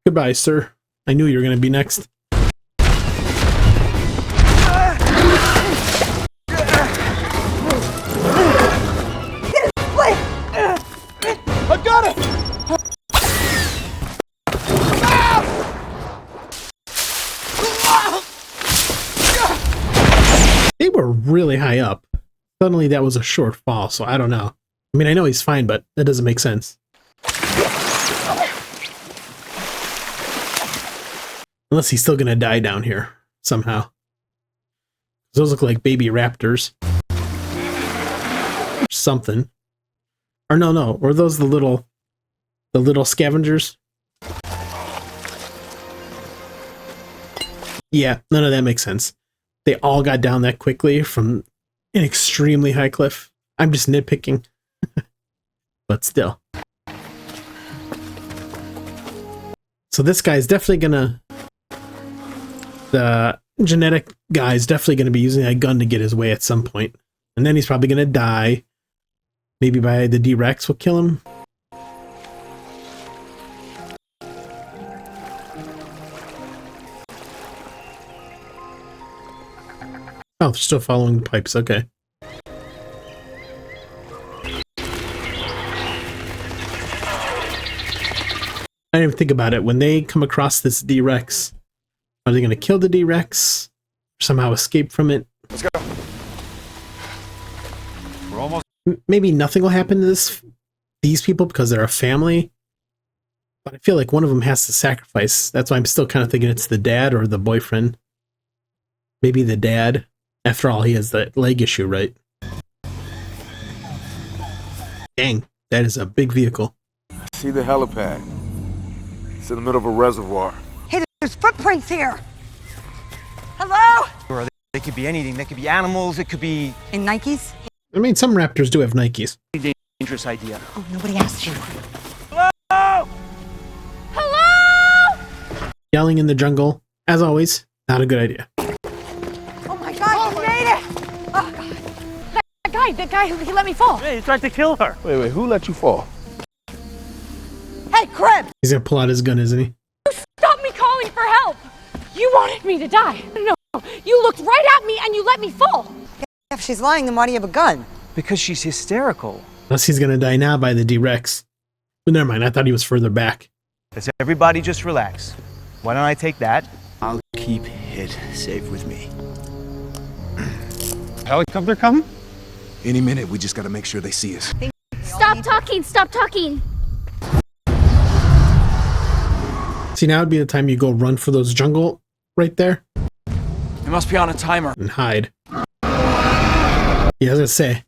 Goodbye, sir. I knew you were going to be next. I got it! They were really high up. Suddenly that was a short fall, so I don't know. I mean, I know he's fine, but that doesn't make sense. Unless he's still gonna die down here, somehow. Those look like baby raptors. Or something. Or no, were those the little scavengers? Yeah, none of that makes sense. They all got down that quickly from an extremely high cliff. I'm just nitpicking. But still. So this guy's definitely gonna... The genetic guy's definitely gonna be using a gun to get his way at some point. And then he's probably gonna die. Maybe by the D-Rex will kill him. Oh, they're still following the pipes, okay. I didn't even think about it. When they come across this D-Rex, are they going to kill the D-Rex? Somehow escape from it? Let's go. We're almost... Maybe nothing will happen to these people because they're a family. But I feel like one of them has to sacrifice. That's why I'm still kind of thinking it's the dad or the boyfriend. Maybe the dad. After all, he has that leg issue, right? Dang, that is a big vehicle. See the helipad. It's in the middle of a reservoir. Hey, there's footprints here. Hello? Or they could be anything. They could be animals. It could be... In Nikes? I mean, some raptors do have Nikes. Dangerous idea. Oh, nobody asked you. Hello? Hello? Yelling in the jungle, as always, not a good idea. Oh my God, you made it! Oh God. That guy, he let me fall. Hey, you tried to kill her. Wait, who let you fall? Hey, Crib! He's gonna pull out his gun, isn't he? Stop me calling for help. You wanted me to die. No, you looked right at me and you let me fall. If she's lying, then why do you have a gun? Because she's hysterical. Unless he's gonna die now by the D-Rex. But never mind, I thought he was further back. Let's everybody just relax. Why don't I take that? I'll keep it safe with me. Helicopter coming? Any minute, we just gotta make sure they see us. Stop talking! Stop talking! See, now would be the time you go run for those jungle right there. It must be on a timer. And hide. Yeah, I was gonna say. I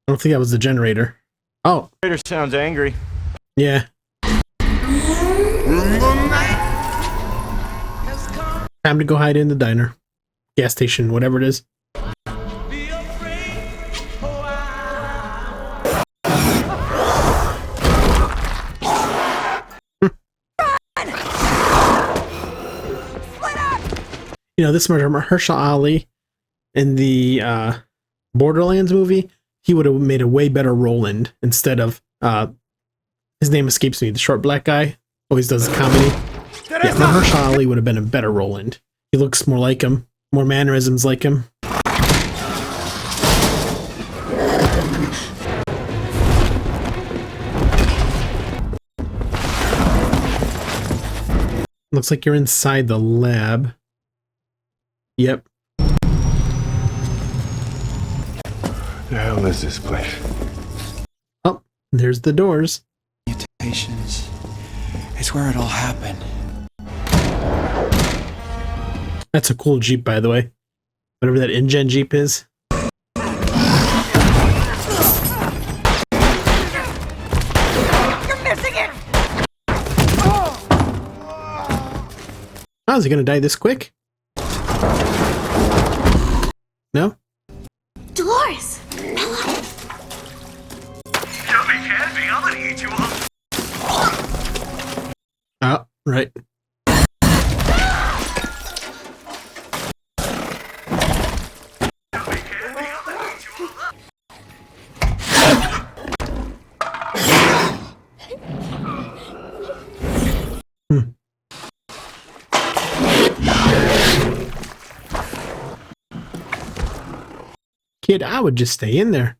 don't think that was the generator. Oh. Generator sounds angry. Yeah. Time to go hide in the diner. Gas station, whatever it is. You know, this Mahershala Ali in the Borderlands movie, he would have made a way better Roland instead of his name escapes me, the short black guy always does comedy. Yeah, Mahershala Ali would have been a better Roland. He looks more like him, more mannerisms like him. Looks like you're inside the lab. Yep. The hell is this place? Oh, there's the doors. Mutations. It's where it all happened. That's a cool Jeep, by the way. Whatever that InGen Jeep is. You're missing it! Oh, is he gonna die this quick? No? Dolores! Oh, right. Kid, I would just stay in there.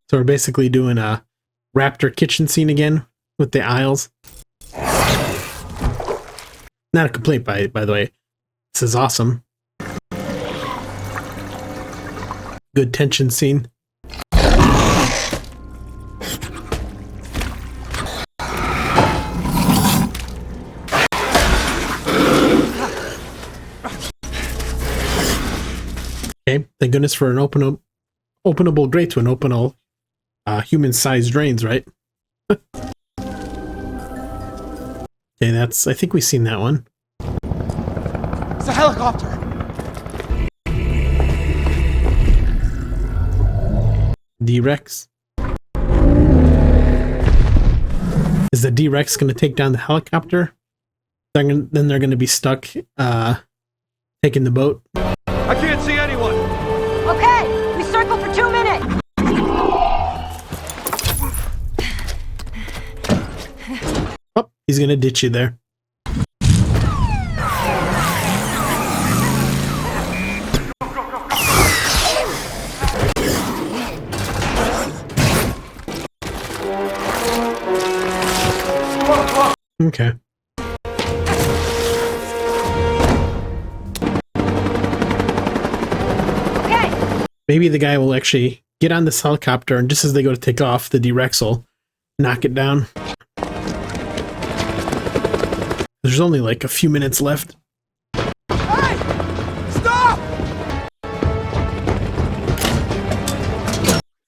So we're basically doing a Raptor kitchen scene again with the aisles. Not a complaint by the way. This is awesome. Good tension scene. Okay, thank goodness for an openable grate to an openable human-sized drains, right? Okay, that's, I think we've seen that one. It's a helicopter. D-Rex. Is the D-Rex going to take down the helicopter? Then they're going to be stuck taking the boat. I can't see anyone. Okay, we circle for 2 minutes. Oh, he's going to ditch you there. Okay. Maybe the guy will actually get on this helicopter, and just as they go to take off, the D-Rex will knock it down. There's only like a few minutes left. Hey! Stop!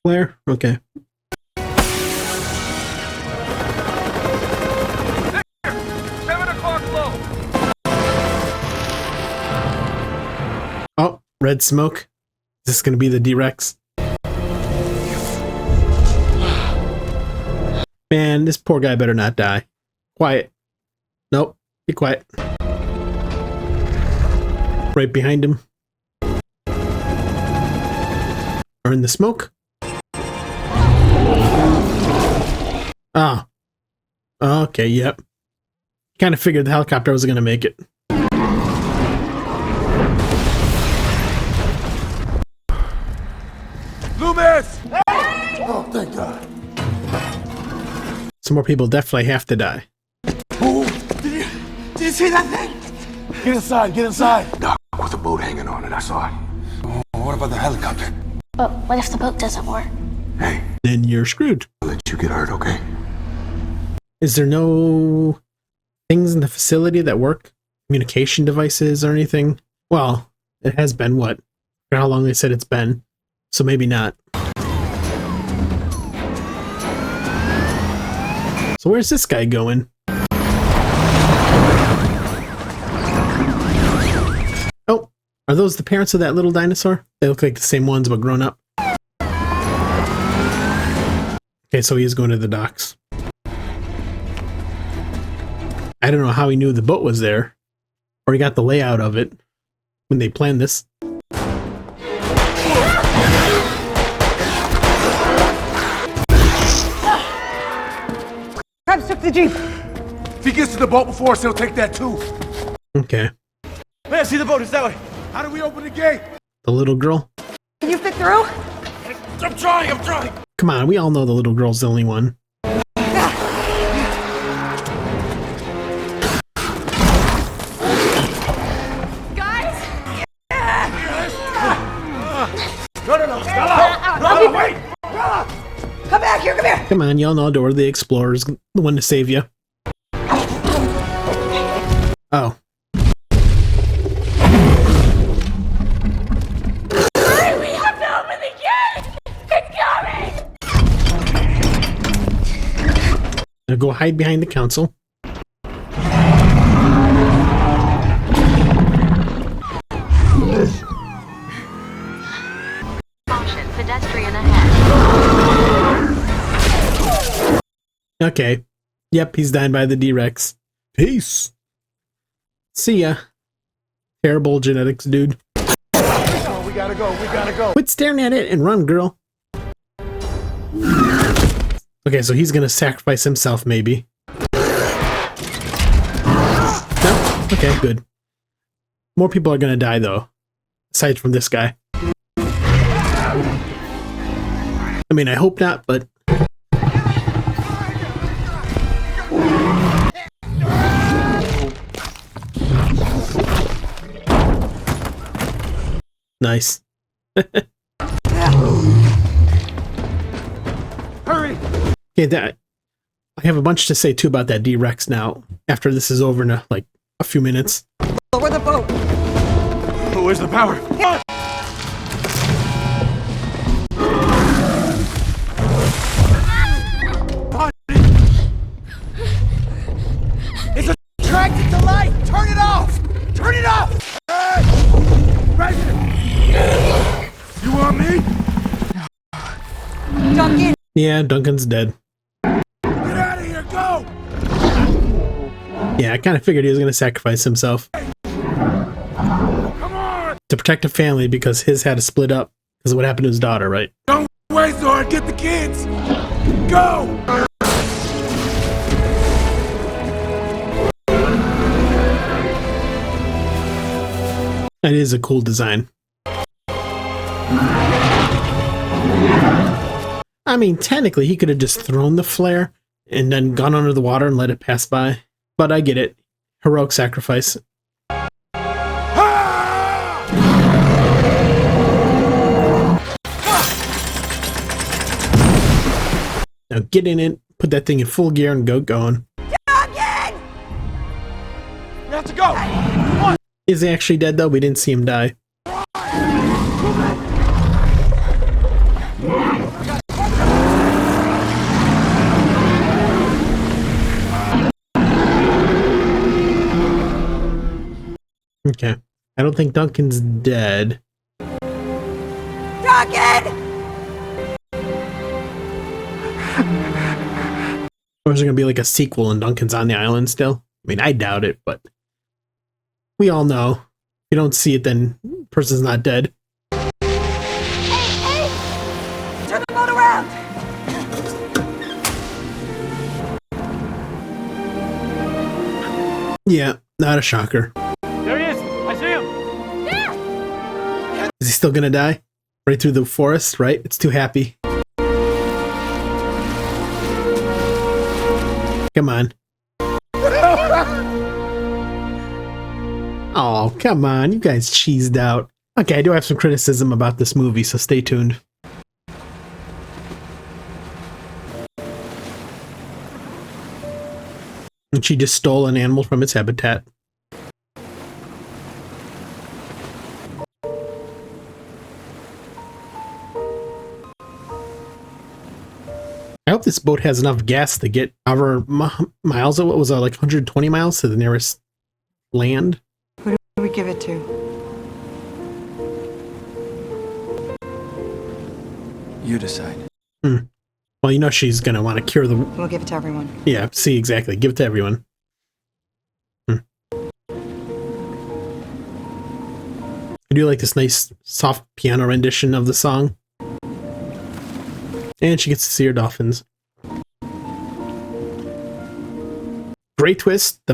Flare? Okay. There! 7 o'clock low! Oh, red smoke. Is this going to be the D-Rex? Man, this poor guy better not die. Quiet. Nope. Be quiet. Right behind him. Or in the smoke. Ah. Oh. Okay, yep. Kind of figured the helicopter was going to make it. Loomis! Oh, thank God. Some more people definitely have to die. Oh, did you see that thing? Get inside, get inside. Dock with a boat hanging on it, I saw it. Oh, what about the helicopter? But what if the boat doesn't work? Hey. Then you're screwed. I'll let you get hurt, okay? Is there no things in the facility that work? Communication devices or anything? Well, it has been what? For how long they said it's been. So maybe not. So where's this guy going? Oh, are those the parents of that little dinosaur? They look like the same ones but grown up. Okay, so he is going to the docks. I don't know how he knew the boat was there, or he got the layout of it when they planned this. Krabs took the Jeep. If he gets to the boat before us, he'll take that too. Okay. Man, see the boat, it's that way. How do we open the gate? The little girl? Can you fit through? I'm trying. Come on, we all know the little girl's the only one. No, Stella! No, wait! Come back here, come here! Come on, y'all know Dora the Explorer's the one to save you. Oh. Hurry, we have to open the gate! It's coming! Now go hide behind the council. Caution, pedestrian ahead. Okay. Yep, he's dying by the D-Rex. Peace. See ya. Terrible genetics, dude. We gotta go. Quit staring at it and run, girl. Okay, so he's gonna sacrifice himself, maybe. No? Okay, good. More people are gonna die, though. Aside from this guy. I mean, I hope not, but... Nice. Hurry! Okay, I have a bunch to say too about that D-Rex now. After this is over in like a few minutes. Lower the boat. Oh, where's the power? It's attracted to light! Turn it off! Turn it off! Hey! Right here! You want me? Yeah, Duncan's dead. Get out of here, go! Yeah, I kind of figured he was going to sacrifice himself. Come on! To protect a family because his had to split up because of what happened to his daughter, right? Don't wait, Zord, get the kids! Go! That is a cool design. I mean, technically, he could have just thrown the flare and then gone under the water and let it pass by. But I get it. Heroic sacrifice. Now get in it, put that thing in full gear and go going. Duncan! You have to go! Come on! Is he actually dead though? We didn't see him die. Okay. I don't think Duncan's dead. Duncan! Or is there going to be like a sequel and Duncan's on the island still? I mean, I doubt it, but we all know. If you don't see it, then the person's not dead. Hey! Turn the boat around! Yeah, not a shocker. There he is! I see him! There! Is he still going to die? Right through the forest, right? It's too happy. Come on. Oh, come on. You guys cheesed out. Okay, I do have some criticism about this movie, so stay tuned. And she just stole an animal from its habitat. I hope this boat has enough gas to get however miles. What was that, like 120 miles to the nearest land? Who do we give it to? You decide. Well, you know she's gonna want to cure the... We'll give it to everyone. Yeah, see, exactly. Give it to everyone. I do like this nice, soft piano rendition of the song. And she gets to see her dolphins. Great twist. The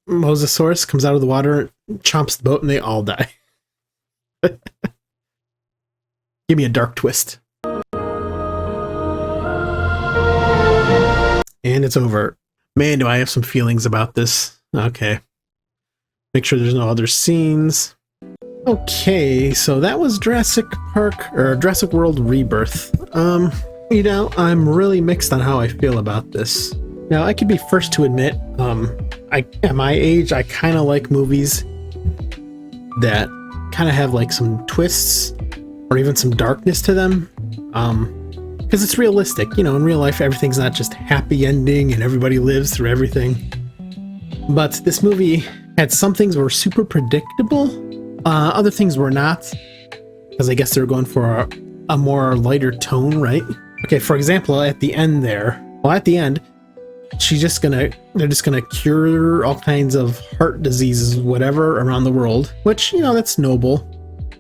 Mosasaurus comes out of the water, chomps the boat, and they all die. Give me a dark twist. And it's over. Man, do I have some feelings about this. Okay. Make sure there's no other scenes. Okay, so that was Jurassic Park, or Jurassic World Rebirth. You know, I'm really mixed on how I feel about this. Now, I could be first to admit, at my age, I kind of like movies that kind of have like some twists or even some darkness to them. Because it's realistic, you know, in real life, everything's not just happy ending and everybody lives through everything. But this movie had some things were super predictable. Other things were not, because I guess they were going for a more lighter tone, right? Okay, for example, at the end there, at the end, they're just gonna cure all kinds of heart diseases, whatever, around the world, which, you know, that's noble.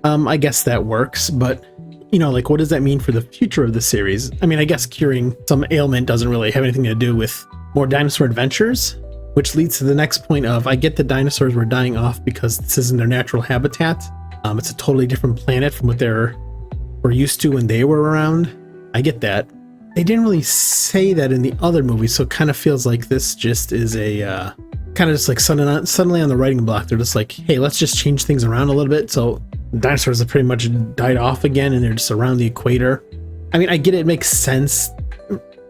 I guess that works, but, you know, like, what does that mean for the future of the series? I mean, I guess curing some ailment doesn't really have anything to do with more dinosaur adventures, which leads to the next point of, I get the dinosaurs were dying off because this isn't their natural habitat. It's a totally different planet from what we're used to when they were around. I get that. They didn't really say that in the other movies, so it kind of feels like this just is a kind of just like suddenly on the writing block. They're just like, hey, let's just change things around a little bit. So dinosaurs have pretty much died off again and they're just around the equator. I mean, I get it makes sense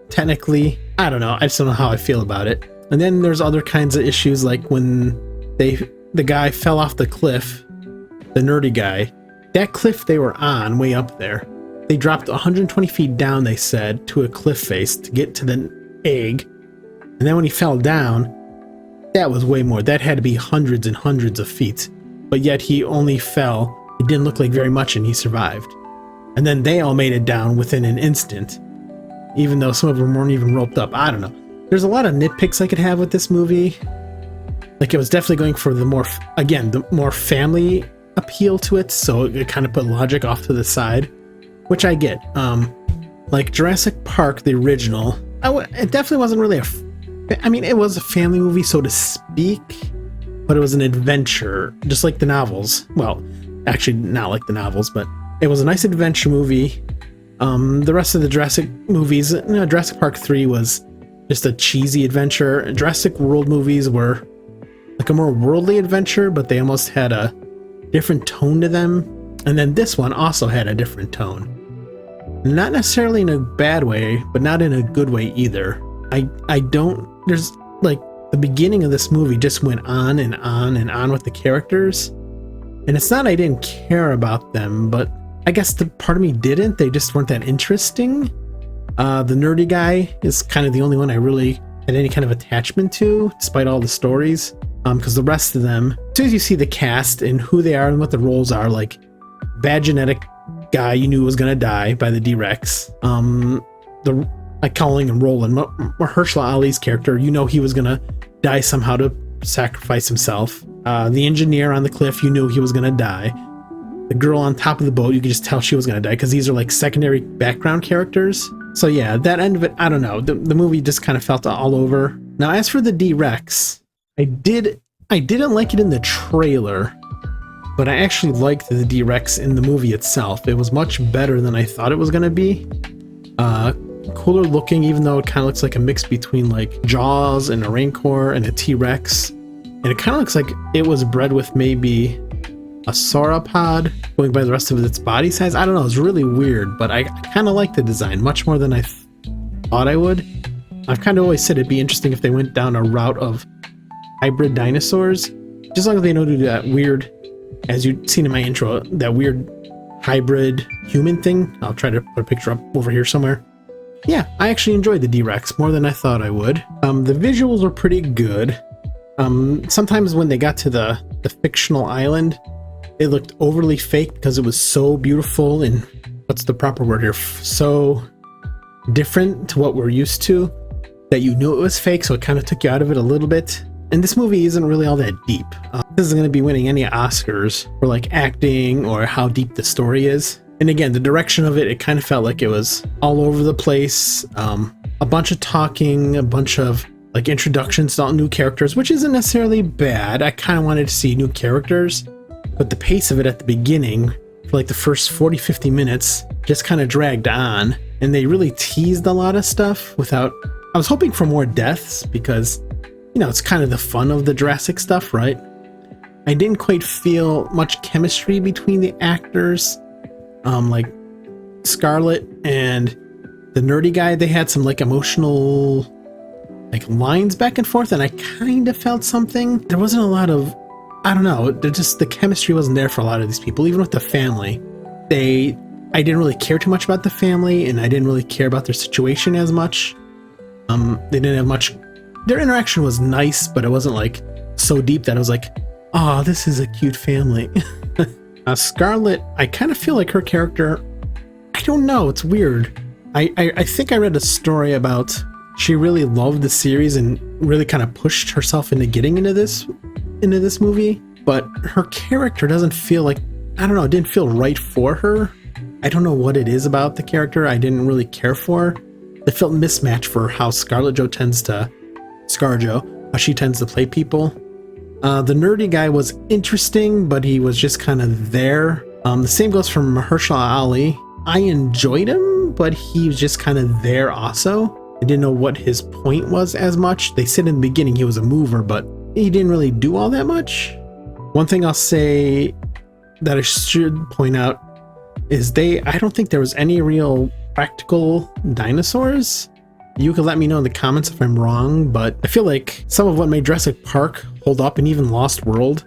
technically. I don't know. I just don't know how I feel about it. And then there's other kinds of issues, like when the guy fell off the cliff, the nerdy guy. That cliff they were on, way up there, they dropped 120 feet down, they said, to a cliff face to get to the egg. And then when he fell down, that was way more. That had to be hundreds and hundreds of feet. But yet he only fell. It didn't look like very much and he survived. And then they all made it down within an instant. even though some of them weren't even roped up. I don't know. There's a lot of nitpicks I could have with this movie. Like, it was definitely going for the more, again, the more family appeal to it, so it kind of put logic off to the side, which I get. Like Jurassic Park, the original, it definitely wasn't really I mean, it was a family movie, so to speak, but it was an adventure, just like the novels. Well, actually, not like the novels, but it was a nice adventure movie. The rest of the Jurassic movies, Jurassic Park 3 was just a cheesy adventure. Jurassic World movies were like a more worldly adventure, but they almost had a different tone to them. And then this one also had a different tone. Not necessarily in a bad way, but not in a good way either. There's like, the beginning of this movie just went on and on and on with the characters. And it's not I didn't care about them, but I guess the part of me didn't. They just weren't that interesting. The nerdy guy is kind of the only one I really had any kind of attachment to, despite all the stories. Because the rest of them, as soon as you see the cast and who they are and what the roles are, like bad genetic guy you knew was gonna die by the D-Rex. Calling him Roland, Mahershala Ali's character, you know he was gonna die somehow to sacrifice himself. The engineer on the cliff, you knew he was gonna die. The girl on top of the boat, you could just tell she was gonna die because these are like secondary background characters. So yeah, that end of it, I don't know. The movie just kind of felt all over. Now, as for the D-Rex, I didn't like it in the trailer, but I actually liked the D-Rex in the movie itself. It was much better than I thought it was gonna be. Cooler looking, even though it kind of looks like a mix between like Jaws and a Rancor and a T-Rex. And it kind of looks like it was bred with maybe a sauropod, going by the rest of its body size. I don't know, it's really weird, but I kind of like the design much more than I thought I would. I've kind of always said it'd be interesting if they went down a route of hybrid dinosaurs, just as long as they know to do that weird, as you've seen in my intro, that weird hybrid human thing. I'll try to put a picture up over here somewhere. Yeah, I actually enjoyed the D-Rex more than I thought I would. The visuals were pretty good. Sometimes when they got to the fictional island, it looked overly fake because it was so beautiful and, what's the proper word here, so different to what we're used to, that you knew it was fake, so it kind of took you out of it a little bit. And this movie isn't really all that deep. This isn't going to be winning any Oscars for like acting or how deep the story is. And again, the direction of it, it kind of felt like it was all over the place. A bunch of talking, a bunch of like introductions to all new characters, which isn't necessarily bad. I kind of wanted to see new characters, but the pace of it at the beginning, for like the first 40-50 minutes, just kind of dragged on. And they really teased a lot of stuff without... I was hoping for more deaths because, you know, it's kind of the fun of the Jurassic stuff, right? I didn't quite feel much chemistry between the actors. Like Scarlett and the nerdy guy, they had some like emotional like lines back and forth, and I kind of felt something. There wasn't a lot of, I don't know, the chemistry wasn't there for a lot of these people, even with the family. I didn't really care too much about the family, and I didn't really care about their situation as much. They didn't have much, their interaction was nice, but it wasn't like so deep that I was like, oh, this is a cute family. Scarlett, I kind of feel like her character, I don't know, it's weird. I think I read a story about she really loved the series and really kind of pushed herself into getting into this movie, but her character doesn't feel like, I don't know, it didn't feel right for her. I don't know what it is about the character I didn't really care for. It felt mismatched for how ScarJo tends to play people. The nerdy guy was interesting, but he was just kind of there. The same goes for Mahershala Ali. I enjoyed him, but he was just kind of there also. I didn't know what his point was as much. They said in the beginning he was a mover, but he didn't really do all that much. One thing I'll say that I should point out is I don't think there was any real practical dinosaurs. You can let me know in the comments if I'm wrong, but I feel like some of what made Jurassic Park hold up, and even Lost World,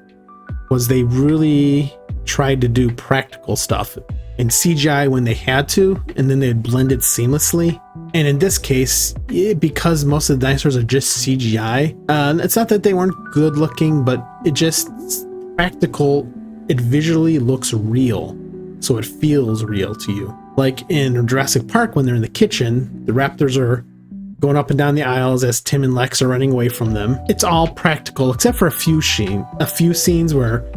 was they really tried to do practical stuff and CGI when they had to, and then they'd blend it seamlessly. And in this case, because most of the dinosaurs are just CGI, it's not that they weren't good looking, but it just practical, it visually looks real, so it feels real to you. Like in Jurassic Park, when they're in the kitchen, the raptors are going up and down the aisles as Tim and Lex are running away from them. It's all practical, except for a few scenes where,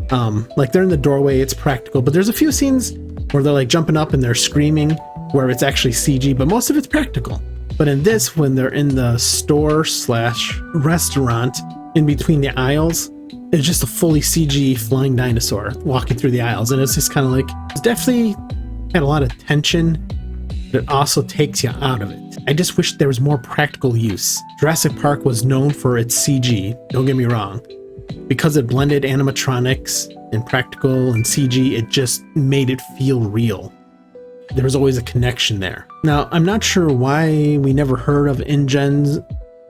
like they're in the doorway, it's practical, but there's a few scenes where they're like jumping up and they're screaming, where it's actually CG, but most of it's practical. But in this, when they're in the store/restaurant, in between the aisles, it's just a fully CG flying dinosaur walking through the aisles, and it's just kind of like, it's definitely had a lot of tension, but it also takes you out of it. I just wish there was more practical use. Jurassic Park was known for its CG, don't get me wrong. Because it blended animatronics and practical and CG, it just made it feel real. There was always a connection there. Now, I'm not sure why we never heard of InGen's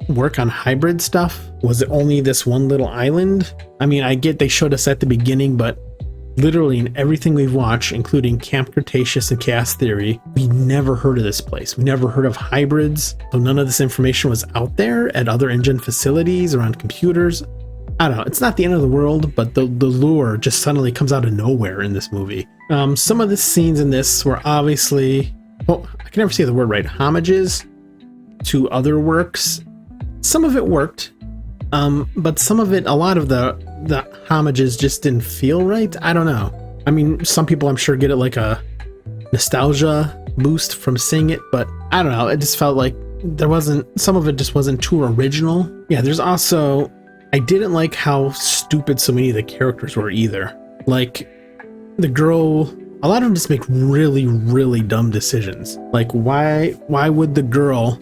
work on hybrid stuff. Was it only this one little island? I mean, I get they showed us at the beginning, but literally in everything we've watched, including Camp Cretaceous and Chaos Theory, we never heard of this place. We never heard of hybrids. So none of this information was out there at other InGen facilities or on computers. I don't know. It's not the end of the world, but the lure just suddenly comes out of nowhere in this movie. Some of the scenes in this were obviously, well, I can never say the word right, homages to other works. Some of it worked, but some of it, a lot of the homages just didn't feel right. I don't know. I mean, some people I'm sure get it like a nostalgia boost from seeing it, but I don't know. It just felt like some of it just wasn't too original. Yeah, there's also, I didn't like how stupid so many of the characters were either. Like the girl, a lot of them just make really, really dumb decisions. Like why would the girl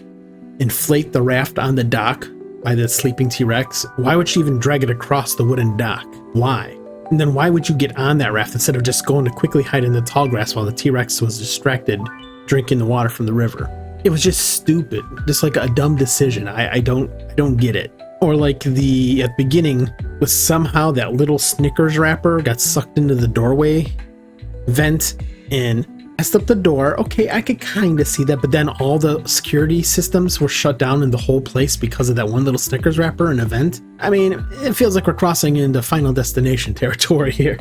inflate the raft on the dock by the sleeping T-Rex? Why would she even drag it across the wooden dock? Why? And then why would you get on that raft instead of just going to quickly hide in the tall grass while the T-Rex was distracted drinking the water from the river? It was just stupid, just like a dumb decision. I don't get it. Or like at the beginning, was somehow that little Snickers wrapper got sucked into the doorway vent and messed up the door. Okay, I could kind of see that, but then all the security systems were shut down in the whole place because of that one little Snickers wrapper in a vent. I mean, it feels like we're crossing into Final Destination territory here.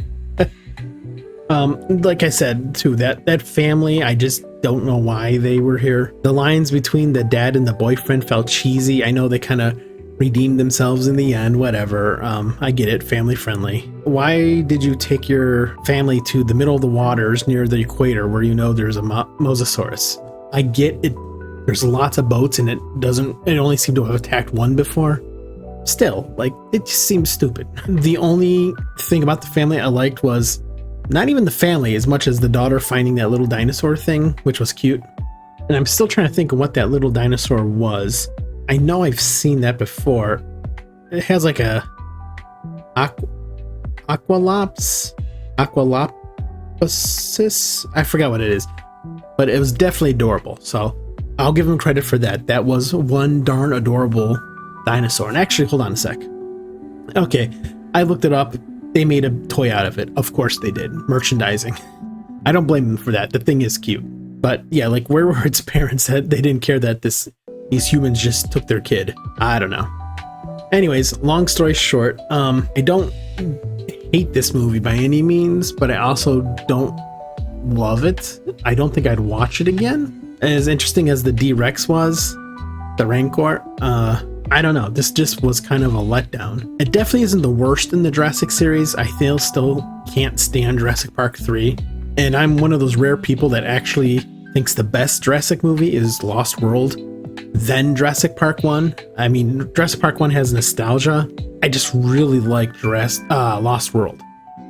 Like I said, too, that family, I just don't know why they were here. The lines between the dad and the boyfriend felt cheesy. I know they kind of redeemed themselves in the end, whatever. I get it, family friendly. Why did you take your family to the middle of the waters near the equator where you know there's a mosasaurus? I get it. There's lots of boats and it only seemed to have attacked one before. Still, like, it just seems stupid. The only thing about the family I liked was not even the family as much as the daughter finding that little dinosaur thing, which was cute. And I'm still trying to think of what that little dinosaur was. I know I've seen that before. It has like a aqualops, I forgot what it is, but it was definitely adorable. So I'll give them credit for that. That was one darn adorable dinosaur. And actually, hold on a sec. Okay, I looked it up. They made a toy out of it. Of course they did. Merchandising. I don't blame them for that. The thing is cute. But yeah, like, where were its parents that they didn't care that these humans just took their kid? I don't know. Anyways, long story short, I don't hate this movie by any means, but I also don't love it. I don't think I'd watch it again. As interesting as the D-Rex was, the Rancor, I don't know. This just was kind of a letdown. It definitely isn't the worst in the Jurassic series. I still can't stand Jurassic Park 3. And I'm one of those rare people that actually thinks the best Jurassic movie is Lost World, then Jurassic Park 1. I mean, Jurassic Park 1 has nostalgia. I just really like Lost World.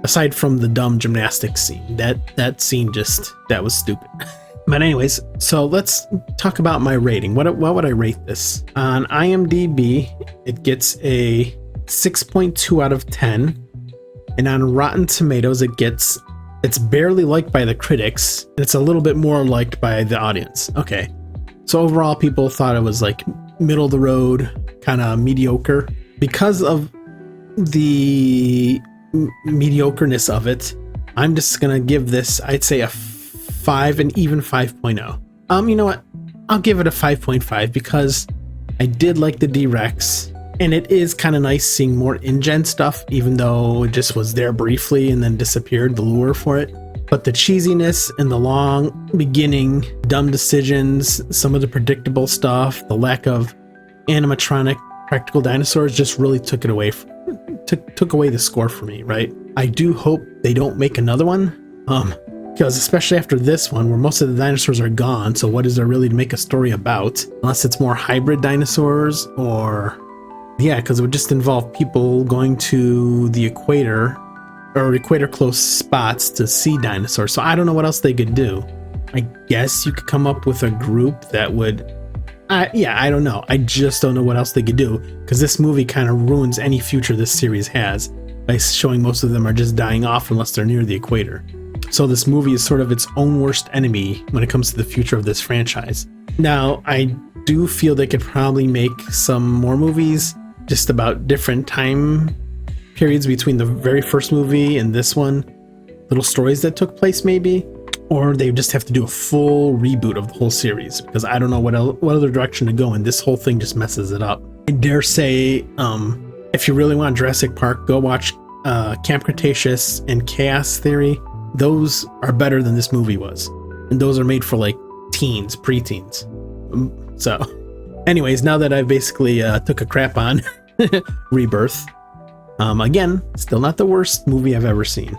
Aside from the dumb gymnastics scene. That scene that was stupid. But anyways, so let's talk about my rating. What would I rate this? On IMDb, it gets a 6.2 out of 10. And on Rotten Tomatoes, it's barely liked by the critics. And it's a little bit more liked by the audience. Okay. So overall, people thought it was like middle of the road, kind of mediocre. Because of the mediocreness of it, I'm just going to give this, I'd say, a 5 and even 5.0. You know what? I'll give it a 5.5 because I did like the D-Rex. And it is kind of nice seeing more InGen stuff, even though it just was there briefly and then disappeared, the lure for it. But the cheesiness and the long beginning, dumb decisions, some of the predictable stuff, the lack of animatronic practical dinosaurs just really took it away. Took away the score for me, right? I do hope they don't make another one. Because especially after this one, where most of the dinosaurs are gone, so what is there really to make a story about? Unless it's more hybrid dinosaurs, or... Yeah, because it would just involve people going to the equator, or equator-close spots to see dinosaurs. So I don't know what else they could do. I guess you could come up with a group that would... yeah, I don't know. I just don't know what else they could do, because this movie kind of ruins any future this series has by showing most of them are just dying off unless they're near the equator. So this movie is sort of its own worst enemy when it comes to the future of this franchise. Now, I do feel they could probably make some more movies just about different time periods between the very first movie and this one. Little stories that took place maybe. Or they just have to do a full reboot of the whole series, because I don't know what other direction to go, and this whole thing just messes it up. I dare say, if you really want Jurassic Park, go watch Camp Cretaceous and Chaos Theory. Those are better than this movie was. And those are made for like teens, preteens. So, anyways, now that I've basically took a crap on Rebirth, again, still not the worst movie I've ever seen.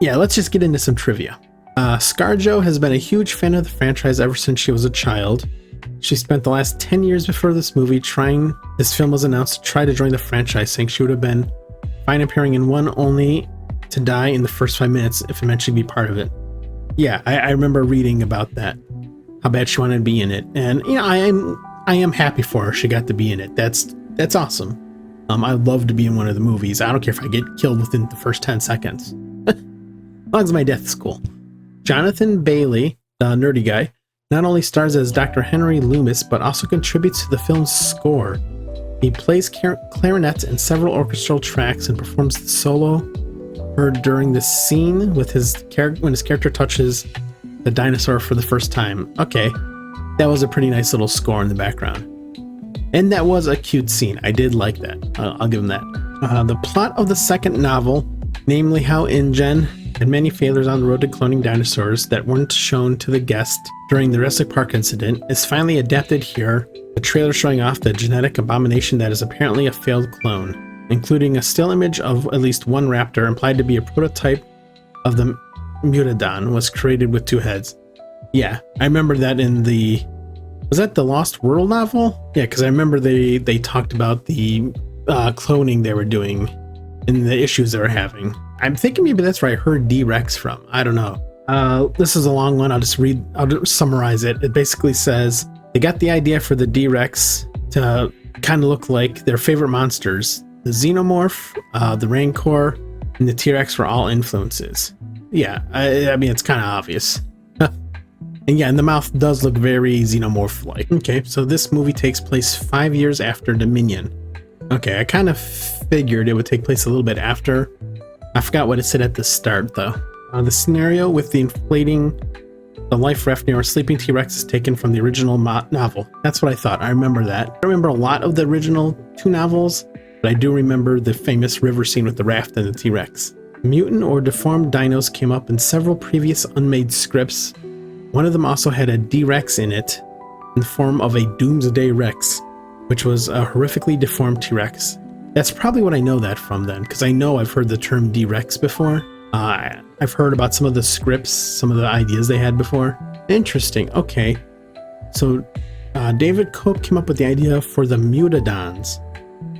Yeah, let's just get into some trivia. ScarJo has been a huge fan of the franchise ever since she was a child. She spent the last 10 years before this film was announced, to try to join the franchise, saying she would have been fine appearing in one, only to die in the first 5 minutes if it meant she'd be part of it. Yeah, I remember reading about that, how bad she wanted to be in it, and you know, I am happy for her she got to be in it. That's awesome. I'd love to be in one of the movies. I don't care if I get killed within the first 10 seconds. As long as my death is cool. Jonathan Bailey, the nerdy guy, not only stars as Dr. Henry Loomis, but also contributes to the film's score. He plays clarinet in several orchestral tracks and performs the solo heard during the scene with when his character touches the dinosaur for the first time. Okay, that was a pretty nice little score in the background. And that was a cute scene. I did like that. I'll give him that. The plot of the second novel, namely how InGen had many failures on the road to cloning dinosaurs that weren't shown to the guest during the Jurassic Park incident, is finally adapted here, a trailer showing off the genetic abomination that is apparently a failed clone, including a still image of at least one raptor implied to be a prototype of the Mutodon was created with 2 heads. Yeah, I remember that in the... Was that the Lost World novel? Yeah, because I remember they talked about the cloning they were doing and the issues they were having. I'm thinking maybe that's where I heard D-Rex from. I don't know. This is a long one. I'll just summarize it. It basically says they got the idea for the D-Rex to kind of look like their favorite monsters. The Xenomorph, the Rancor, and the T-Rex were all influences. Yeah, I mean, it's kind of obvious. And yeah, and the mouth does look very Xenomorph-like. Okay, so this movie takes place 5 years after Dominion. Okay, I kind of figured it would take place a little bit after. I forgot what it said at the start, though. The scenario with the life raft near a sleeping T-Rex is taken from the original novel. That's what I thought. I remember that. I don't remember a lot of the original 2 novels, but I do remember the famous river scene with the raft and the T-Rex. Mutant or deformed dinos came up in several previous unmade scripts. One of them also had a D-Rex in it, in the form of a Doomsday Rex, which was a horrifically deformed T-Rex. That's probably what I know that from then, because I know I've heard the term D-Rex before. I've heard about some of the scripts, some of the ideas they had before. Interesting, okay. So David Cope came up with the idea for the Mutodons.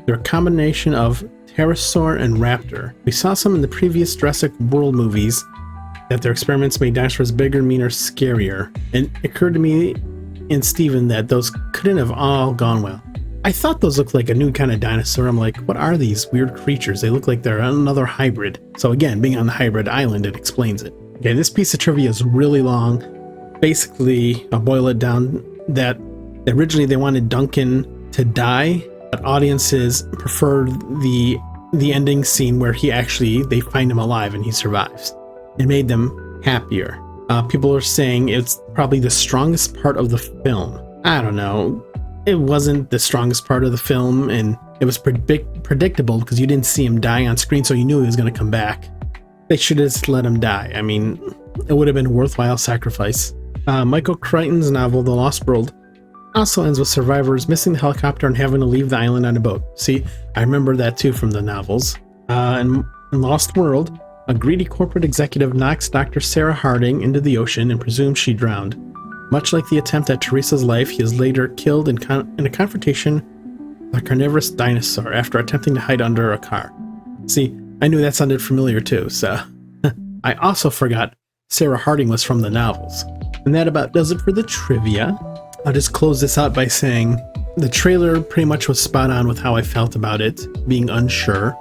They're a combination of pterosaur and raptor. We saw some in the previous Jurassic World movies that their experiments made dinosaurs bigger, meaner, scarier. And it occurred to me and Steven that those couldn't have all gone well. I thought those looked like a new kind of dinosaur. I'm like, what are these weird creatures? They look like they're another hybrid. So again, being on the hybrid island, it explains it. Okay, this piece of trivia is really long. Basically, I'll boil it down that originally they wanted Duncan to die, but audiences preferred the ending scene where they find him alive and he survives. It made them happier. People are saying it's probably the strongest part of the film. I don't know. It wasn't the strongest part of the film, and it was predictable because you didn't see him die on screen, so you knew he was going to come back. They should have just let him die. I mean, it would have been a worthwhile sacrifice. Michael Crichton's novel, The Lost World, also ends with survivors missing the helicopter and having to leave the island on a boat. See, I remember that too from the novels. In Lost World, a greedy corporate executive knocks Dr. Sarah Harding into the ocean and presumes she drowned. Much like the attempt at Teresa's life, he is later killed in a confrontation with a carnivorous dinosaur after attempting to hide under a car. See, I knew that sounded familiar too, so... I also forgot Sarah Harding was from the novels. And that about does it for the trivia. I'll just close this out by saying the trailer pretty much was spot on with how I felt about it, being unsure.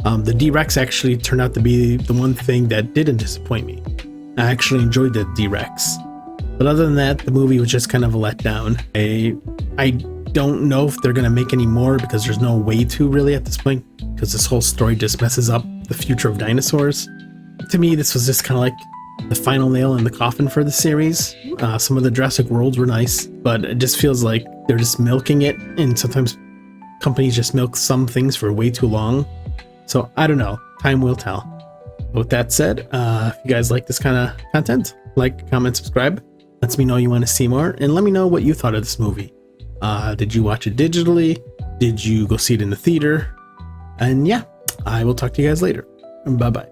The D-Rex actually turned out to be the one thing that didn't disappoint me. I actually enjoyed the D-Rex. But other than that, the movie was just kind of a letdown. I don't know if they're going to make any more because there's no way to really at this point, because this whole story just messes up the future of dinosaurs. To me, this was just kind of like the final nail in the coffin for the series. Some of the Jurassic Worlds were nice, but it just feels like they're just milking it, and sometimes companies just milk some things for way too long. So I don't know. Time will tell. With that said, if you guys like this kind of content, like, comment, subscribe. Lets me know you want to see more, and let me know what you thought of this movie. Did you watch it digitally? Did you go see it in the theater? And yeah, I will talk to you guys later. Bye-bye.